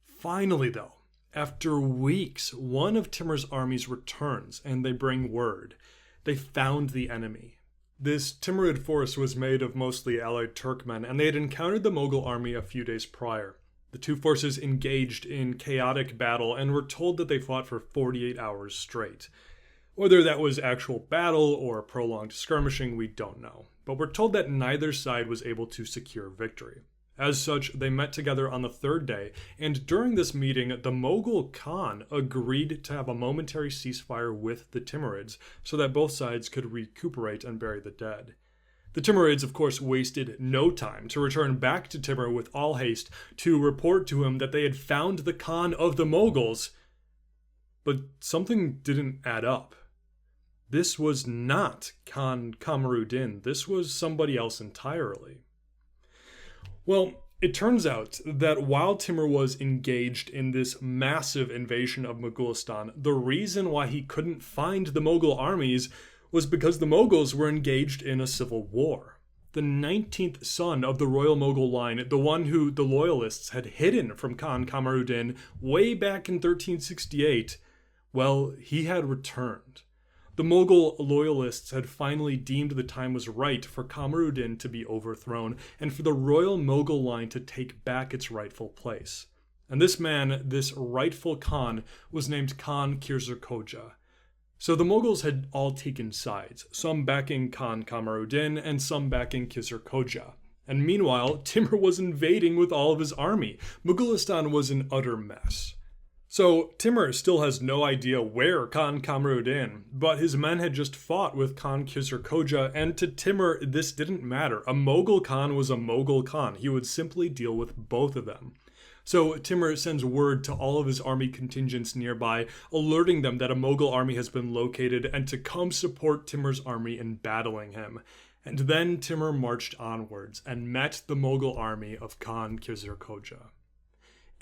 Finally, though, after weeks, one of Timur's armies returns, and they bring word. They found the enemy. This Timurid force was made of mostly allied Turkmen, and they had encountered the Mughal army a few days prior. The two forces engaged in chaotic battle, and were told that they fought for 48 hours straight. Whether that was actual battle or prolonged skirmishing, we don't know. But we're told that neither side was able to secure victory. As such, they met together on the third day, and during this meeting, the Mughal Khan agreed to have a momentary ceasefire with the Timurids so that both sides could recuperate and bury the dead. The Timurids, of course, wasted no time to return back to Timur with all haste to report to him that they had found the Khan of the Mughals. But something didn't add up. This was not Khan Tokhtamysh. This was somebody else entirely. Well, it turns out that while Timur was engaged in this massive invasion of Moghulistan, the reason why he couldn't find the Mughal armies was because the Mughals were engaged in a civil war. the 19th son of the royal Mughal line, the one who the loyalists had hidden from Khan Kamaruddin way back in 1368, well, he had returned. The Mughal loyalists had finally deemed the time was right for Kamaruddin to be overthrown and for the royal Mughal line to take back its rightful place. And this man, this rightful Khan, was named Khan Khirzur-Khoja. So the Mughals had all taken sides, some backing Khan Kamaruddin and some backing Khirzur-Khoja. And meanwhile, Timur was invading with all of his army. Moghulistan was an utter mess. So Timur still has no idea where Khan Kamaruddin, but his men had just fought with Khan Khirzur-Khoja, and to Timur this didn't matter. A Mughal Khan was a Mughal Khan. He would simply deal with both of them. So Timur sends word to all of his army contingents nearby, alerting them that a Mughal army has been located and to come support Timur's army in battling him. And then Timur marched onwards and met the Mughal army of Khan Khirzur-Khoja.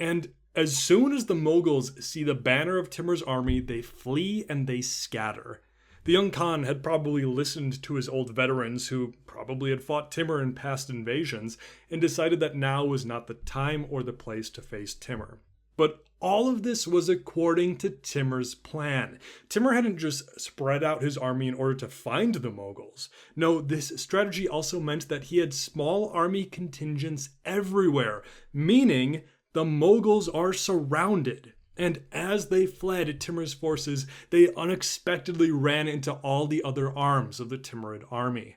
And as soon as the Mughals see the banner of Timur's army, they flee and they scatter. The young Khan had probably listened to his old veterans who probably had fought Timur in past invasions and decided that now was not the time or the place to face Timur. But all of this was according to Timur's plan. Timur hadn't just spread out his army in order to find the Mughals. No, this strategy also meant that he had small army contingents everywhere, meaning the Mughals are surrounded. And as they fled Timur's forces, they unexpectedly ran into all the other arms of the Timurid army.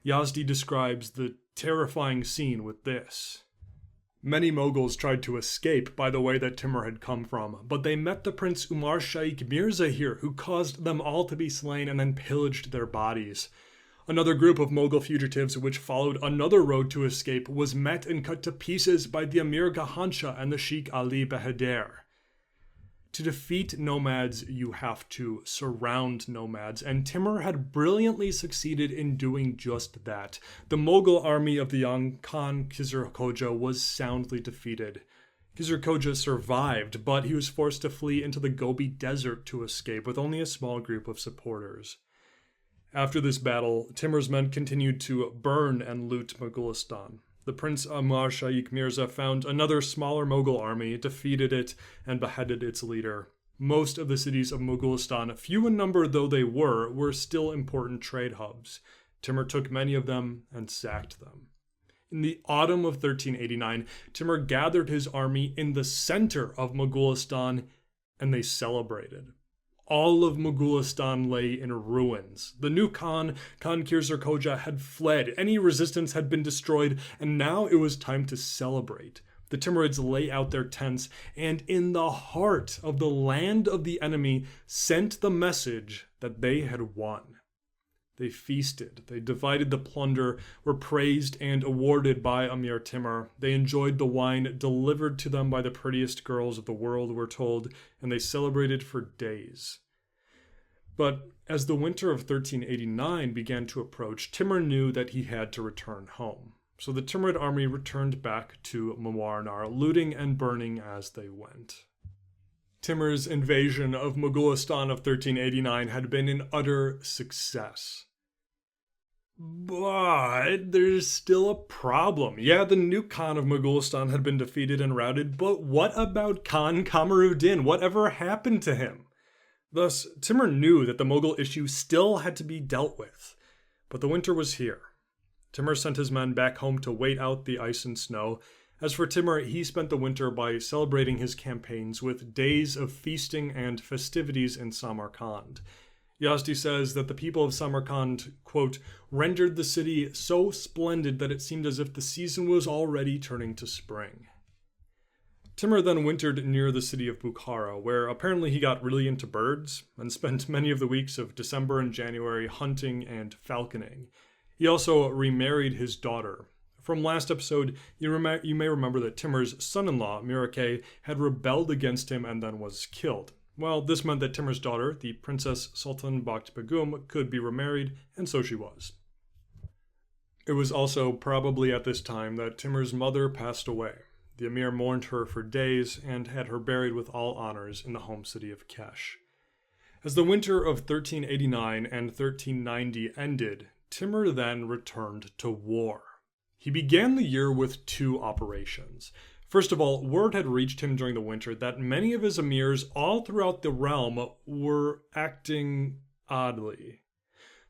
Yazdi describes the terrifying scene with this. Many Mughals tried to escape by the way that Timur had come from, but they met the Prince Umar Shaikh Mirza here, who caused them all to be slain and then pillaged their bodies. Another group of Mughal fugitives, which followed another road to escape, was met and cut to pieces by the Amir Gahansha and the Sheikh Ali Bahadur. To defeat nomads, you have to surround nomads, and Timur had brilliantly succeeded in doing just that. The Mughal army of the young Khan Khirzur-Khoja was soundly defeated. Khirzur-Khoja survived, but he was forced to flee into the Gobi Desert to escape with only a small group of supporters. After this battle, Timur's men continued to burn and loot Moghulistan. The Prince Umar Shaikh Mirza found another smaller Mughal army, defeated it, and beheaded its leader. Most of the cities of Moghulistan, few in number though they were still important trade hubs. Timur took many of them and sacked them. In the autumn of 1389, Timur gathered his army in the center of Moghulistan, and they celebrated. All of Moghulistan lay in ruins. The new Khan Khirzur-Khoja, had fled. Any resistance had been destroyed, and now it was time to celebrate. The Timurids lay out their tents, and in the heart of the land of the enemy, sent the message that they had won. They feasted, they divided the plunder, were praised and awarded by Amir Timur. They enjoyed the wine delivered to them by the prettiest girls of the world, we're told, and they celebrated for days. But as the winter of 1389 began to approach, Timur knew that he had to return home. So the Timurid army returned back to Mawarnar, looting and burning as they went. Timur's invasion of Moghulistan of 1389 had been an utter success. But there's still a problem. Yeah, the new Khan of Moghulistan had been defeated and routed, but what about Khan Kamaruddin? Whatever happened to him? Thus, Timur knew that the Mughal issue still had to be dealt with. But the winter was here. Timur sent his men back home to wait out the ice and snow. As for Timur, he spent the winter by celebrating his campaigns with days of feasting and festivities in Samarkand. Yazdi says that the people of Samarkand, quote, rendered the city so splendid that it seemed as if the season was already turning to spring. Timur then wintered near the city of Bukhara, where apparently he got really into birds and spent many of the weeks of December and January hunting and falconing. He also remarried his daughter. From last episode, you may remember that Timur's son-in-law, Mirakeh, had rebelled against him and then was killed. Well, this meant that Timur's daughter, the Princess Sultan Bakht Begum, could be remarried, and so she was. It was also probably at this time that Timur's mother passed away. The emir mourned her for days and had her buried with all honors in the home city of Kesh. As the winter of 1389 and 1390 ended, Timur then returned to war. He began the year with 2 operations. First of all, word had reached him during the winter that many of his emirs all throughout the realm were acting oddly.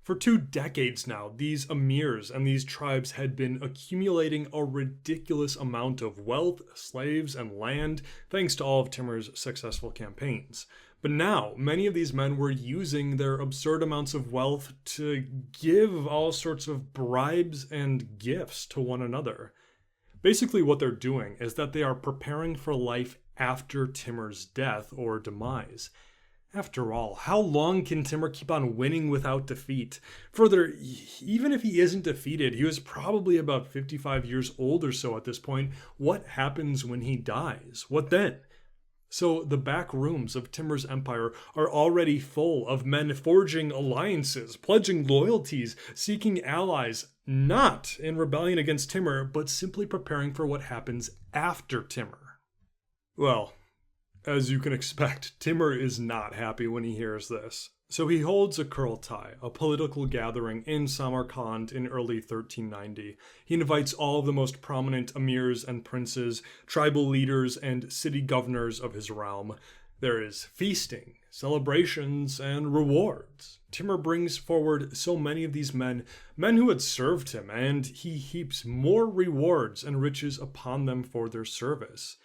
For 2 decades now, these emirs and these tribes had been accumulating a ridiculous amount of wealth, slaves, and land thanks to all of Timur's successful campaigns. But now, many of these men were using their absurd amounts of wealth to give all sorts of bribes and gifts to one another. Basically, what they're doing is that they are preparing for life after Timur's death or demise. After all, how long can Timur keep on winning without defeat? Further, even if he isn't defeated, he was probably about 55 years old or so at this point. What happens when he dies? What then? So the back rooms of Timur's empire are already full of men forging alliances, pledging loyalties, seeking allies, not in rebellion against Timur, but simply preparing for what happens after Timur. Well, as you can expect, Timur is not happy when he hears this. So he holds a Kurultai, a political gathering in Samarkand in early 1390. He invites all of the most prominent emirs and princes, tribal leaders, and city governors of his realm. There is feasting, celebrations, and rewards. Timur brings forward so many of these men who had served him, and he heaps more rewards and riches upon them for their service.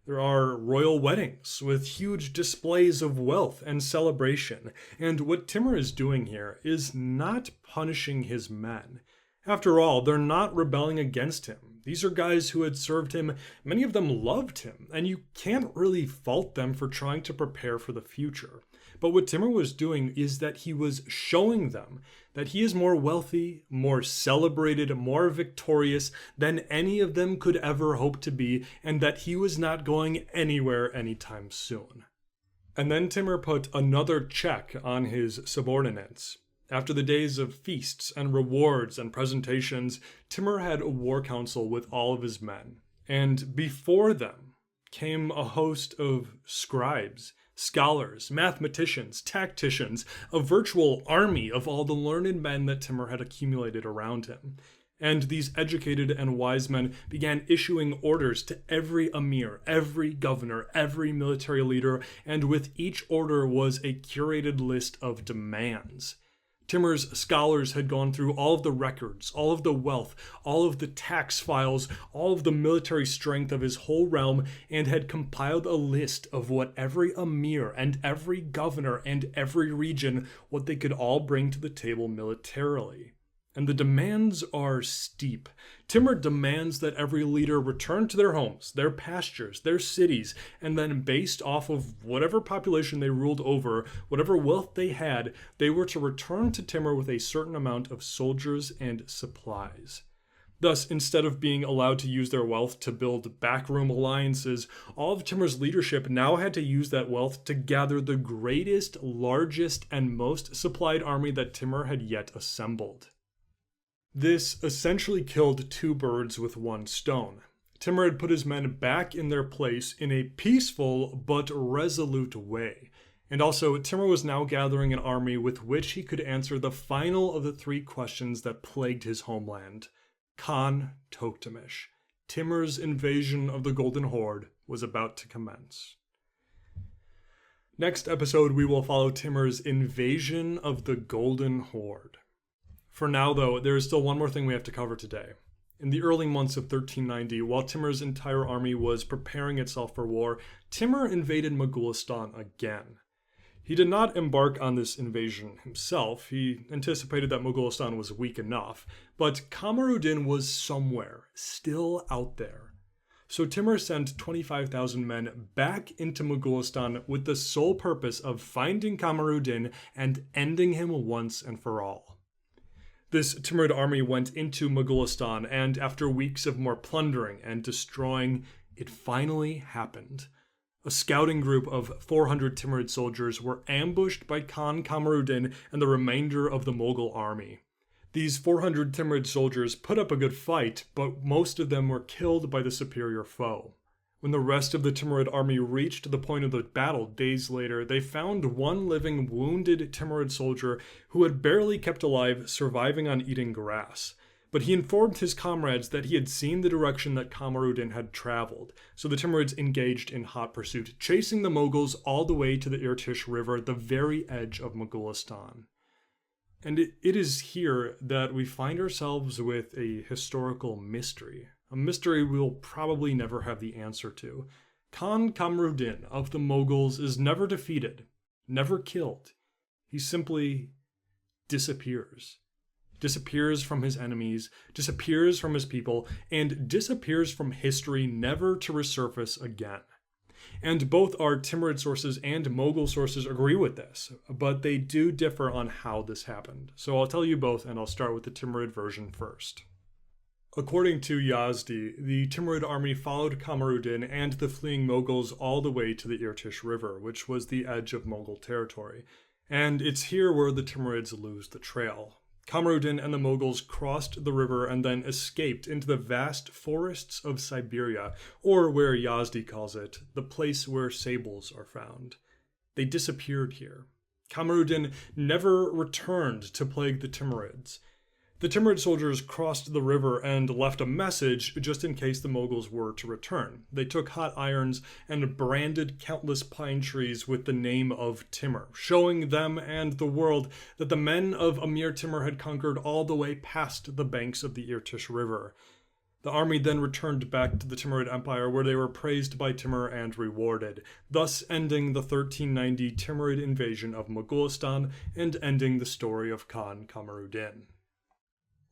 There are royal weddings with huge displays of wealth and celebration, and what Timur is doing here is not punishing his men. After all, they're not rebelling against him. These are guys who had served him, many of them loved him, and you can't really fault them for trying to prepare for the future. But what Timur was doing is that he was showing them that he is more wealthy, more celebrated, more victorious than any of them could ever hope to be, and that he was not going anywhere anytime soon. And then Timur put another check on his subordinates. After the days of feasts and rewards and presentations, Timur had a war council with all of his men. And before them came a host of scribes, scholars, mathematicians, tacticians, a virtual army of all the learned men that Timur had accumulated around him. And these educated and wise men began issuing orders to every emir, every governor, every military leader, and with each order was a curated list of demands. Timur's scholars had gone through all of the records, all of the wealth, all of the tax files, all of the military strength of his whole realm, and had compiled a list of what every emir and every governor and every region, what they could all bring to the table militarily. And the demands are steep. Timur demands that every leader return to their homes, their pastures, their cities, and then based off of whatever population they ruled over, whatever wealth they had, they were to return to Timur with a certain amount of soldiers and supplies. Thus, instead of being allowed to use their wealth to build backroom alliances, all of Timur's leadership now had to use that wealth to gather the greatest, largest, and most supplied army that Timur had yet assembled. This essentially killed 2 birds with 1 stone. Timur had put his men back in their place in a peaceful but resolute way. And also, Timur was now gathering an army with which he could answer the final of the 3 questions that plagued his homeland. Khan Tokhtamysh. Timur's invasion of the Golden Horde was about to commence. Next episode, we will follow Timur's invasion of the Golden Horde. For now, though, there is still one more thing we have to cover today. In the early months of 1390, while Timur's entire army was preparing itself for war, Timur invaded Moghulistan again. He did not embark on this invasion himself. He anticipated that Moghulistan was weak enough, but Kamaruddin was somewhere, still out there. So Timur sent 25,000 men back into Moghulistan with the sole purpose of finding Kamaruddin and ending him once and for all. This Timurid army went into Moghulistan, and after weeks of more plundering and destroying, it finally happened. A scouting group of 400 Timurid soldiers were ambushed by Khan Kamaruddin and the remainder of the Mughal army. These 400 Timurid soldiers put up a good fight, but most of them were killed by the superior foe. When the rest of the Timurid army reached the point of the battle days later, they found one living wounded Timurid soldier who had barely kept alive, surviving on eating grass. But he informed his comrades that he had seen the direction that Kamaruddin had traveled, so the Timurids engaged in hot pursuit, chasing the Mughals all the way to the Irtysh River, the very edge of Moghulistan. And it is here that we find ourselves with a historical mystery, a mystery we'll probably never have the answer to. Khan Kamaruddin of the Mughals is never defeated, never killed. He simply disappears. Disappears from his enemies, disappears from his people, and disappears from history, never to resurface again. And both our Timurid sources and Mughal sources agree with this, but they do differ on how this happened. So I'll tell you both, and I'll start with the Timurid version first. According to Yazdi, the Timurid army followed Kamaruddin and the fleeing Mughals all the way to the Irtysh River, which was the edge of Mughal territory. And it's here where the Timurids lose the trail. Kamaruddin and the Mughals crossed the river and then escaped into the vast forests of Siberia, or where Yazdi calls it, the place where sables are found. They disappeared here. Kamaruddin never returned to plague the Timurids. The Timurid soldiers crossed the river and left a message just in case the Mughals were to return. They took hot irons and branded countless pine trees with the name of Timur, showing them and the world that the men of Amir Timur had conquered all the way past the banks of the Irtysh River. The army then returned back to the Timurid Empire, where they were praised by Timur and rewarded, thus ending the 1390 Timurid invasion of Moghulistan and ending the story of Khan Kamaruddin.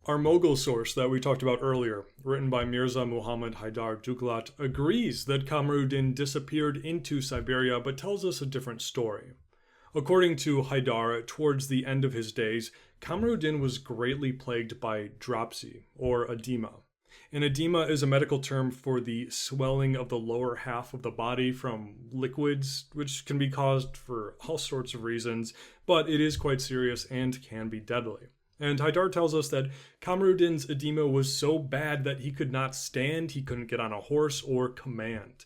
Our Mughal source that we talked about earlier, written by Mirza Muhammad Haidar Duglat, agrees that Kamaruddin disappeared into Siberia, but tells us a different story. According to Haidar, towards the end of his days, Kamaruddin was greatly plagued by dropsy, or edema. And edema is a medical term for the swelling of the lower half of the body from liquids, which can be caused for all sorts of reasons, but it is quite serious and can be deadly. And Haidar tells us that Kamaruddin's edema was so bad that he could not stand, he couldn't get on a horse or command.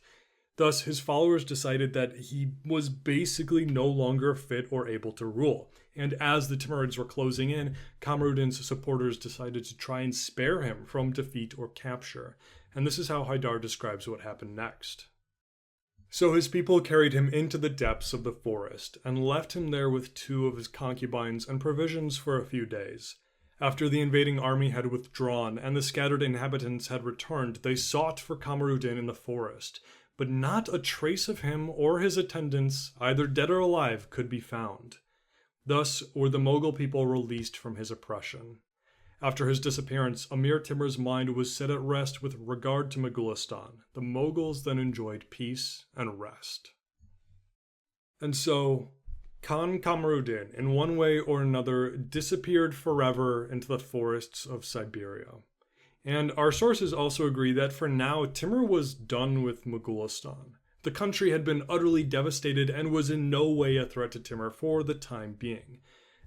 Thus, his followers decided that he was basically no longer fit or able to rule. And as the Timurids were closing in, Kamaruddin's supporters decided to try and spare him from defeat or capture. And this is how Haidar describes what happened next. So his people carried him into the depths of the forest, and left him there with 2 of his concubines and provisions for a few days. After the invading army had withdrawn, and the scattered inhabitants had returned, they sought for Kamaruddin in the forest, but not a trace of him or his attendants, either dead or alive, could be found. Thus were the Mughal people released from his oppression. After his disappearance, Amir Timur's mind was set at rest with regard to Moghulistan. The Mughals then enjoyed peace and rest. And so, Khan Kamaruddin, in one way or another, disappeared forever into the forests of Siberia. And our sources also agree that for now, Timur was done with Moghulistan. The country had been utterly devastated and was in no way a threat to Timur for the time being.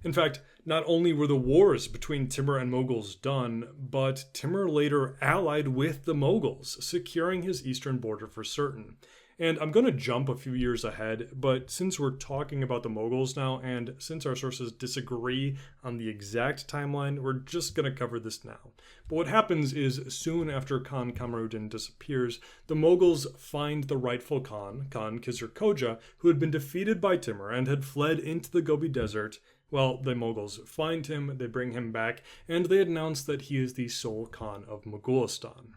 In fact, not only were the wars between Timur and Mughals done, but Timur later allied with the Mughals, securing his eastern border for certain. And I'm going to jump a few years ahead, but since we're talking about the Mughals now, and since our sources disagree on the exact timeline, we're just going to cover this now. But what happens is, soon after Khan Kamaruddin disappears, the Mughals find the rightful Khan, Khan Khizr Khoja, who had been defeated by Timur and had fled into the Gobi Desert. Well, the Mughals find him, they bring him back, and they announce that he is the sole Khan of Moghulistan.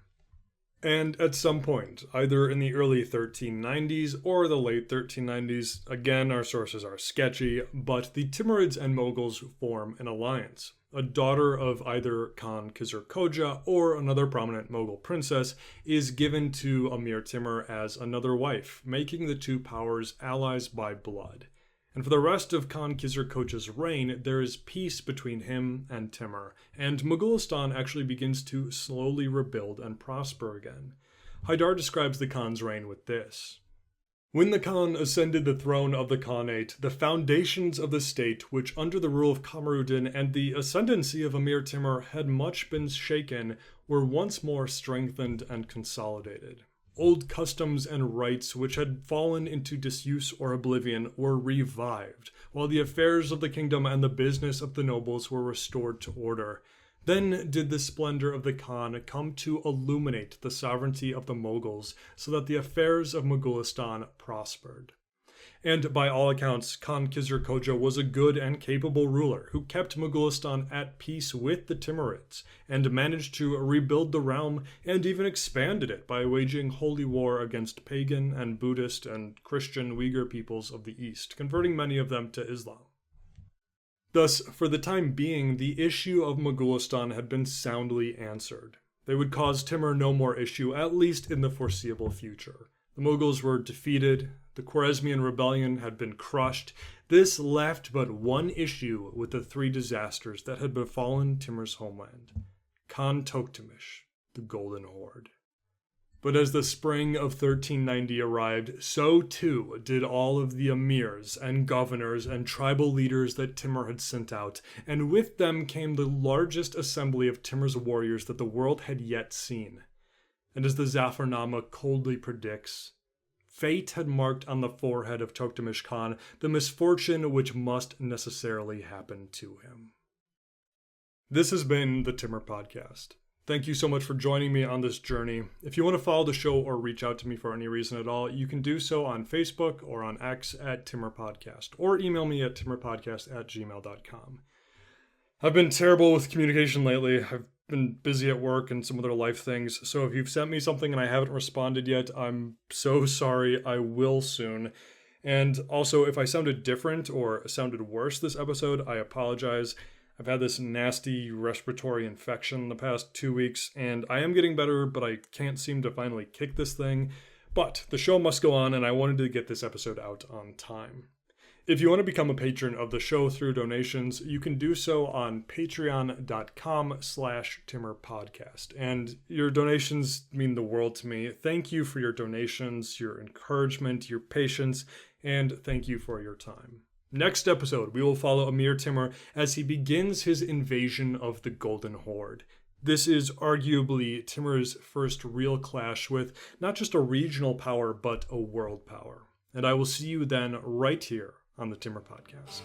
And at some point, either in the early 1390s or the late 1390s, again our sources are sketchy, but the Timurids and Mughals form an alliance. A daughter of either Khan Khizr Khoja or another prominent Mughal princess is given to Amir Timur as another wife, making the two powers allies by blood. And for the rest of Khan Khizr Khoja's reign, there is peace between him and Timur, and Moghulistan actually begins to slowly rebuild and prosper again. Haidar describes the Khan's reign with this. When the Khan ascended the throne of the Khanate, the foundations of the state, which under the rule of Kamaruddin and the ascendancy of Amir Timur had much been shaken, were once more strengthened and consolidated. Old customs and rites which had fallen into disuse or oblivion were revived, while the affairs of the kingdom and the business of the nobles were restored to order. Then did the splendor of the Khan come to illuminate the sovereignty of the Mughals, so that the affairs of Moghulistan prospered. And by all accounts, Khan Khizr Khoja was a good and capable ruler who kept Moghulistan at peace with the Timurids, and managed to rebuild the realm and even expanded it by waging holy war against pagan and Buddhist and Christian Uyghur peoples of the East, converting many of them to Islam. Thus, for the time being, the issue of Moghulistan had been soundly answered. They would cause Timur no more issue, at least in the foreseeable future. The Mughals were defeated, the Khwarezmian rebellion had been crushed. This left but one issue with the three disasters that had befallen Timur's homeland: Khan Tokhtamysh, the Golden Horde. But as the spring of 1390 arrived, so too did all of the emirs and governors and tribal leaders that Timur had sent out, and with them came the largest assembly of Timur's warriors that the world had yet seen. And as the Zafarnama coldly predicts, fate had marked on the forehead of Tokhtamysh Khan the misfortune which must necessarily happen to him. This has been the Timur Podcast. Thank you so much for joining me on this journey. If you want to follow the show or reach out to me for any reason at all, you can do so on Facebook or on X at Timur Podcast, or email me at timurpodcast@gmail.com. I've been terrible with communication lately. I've been busy at work and some other life things, so if you've sent me something and I haven't responded yet, I'm so sorry. I will soon. And also, if I sounded different or sounded worse this episode, I apologize. I've had this nasty respiratory infection the past 2 weeks, and I am getting better, but I can't seem to finally kick this thing. But the show must go on, and I wanted to get this episode out on time. If you want to become a patron of the show through donations, you can do so on patreon.com/TimurPodcast. And your donations mean the world to me. Thank you for your donations, your encouragement, your patience, and thank you for your time. Next episode, we will follow Amir Timur as he begins his invasion of the Golden Horde. This is arguably Timur's first real clash with not just a regional power, but a world power. And I will see you then right here on the Timur Podcast.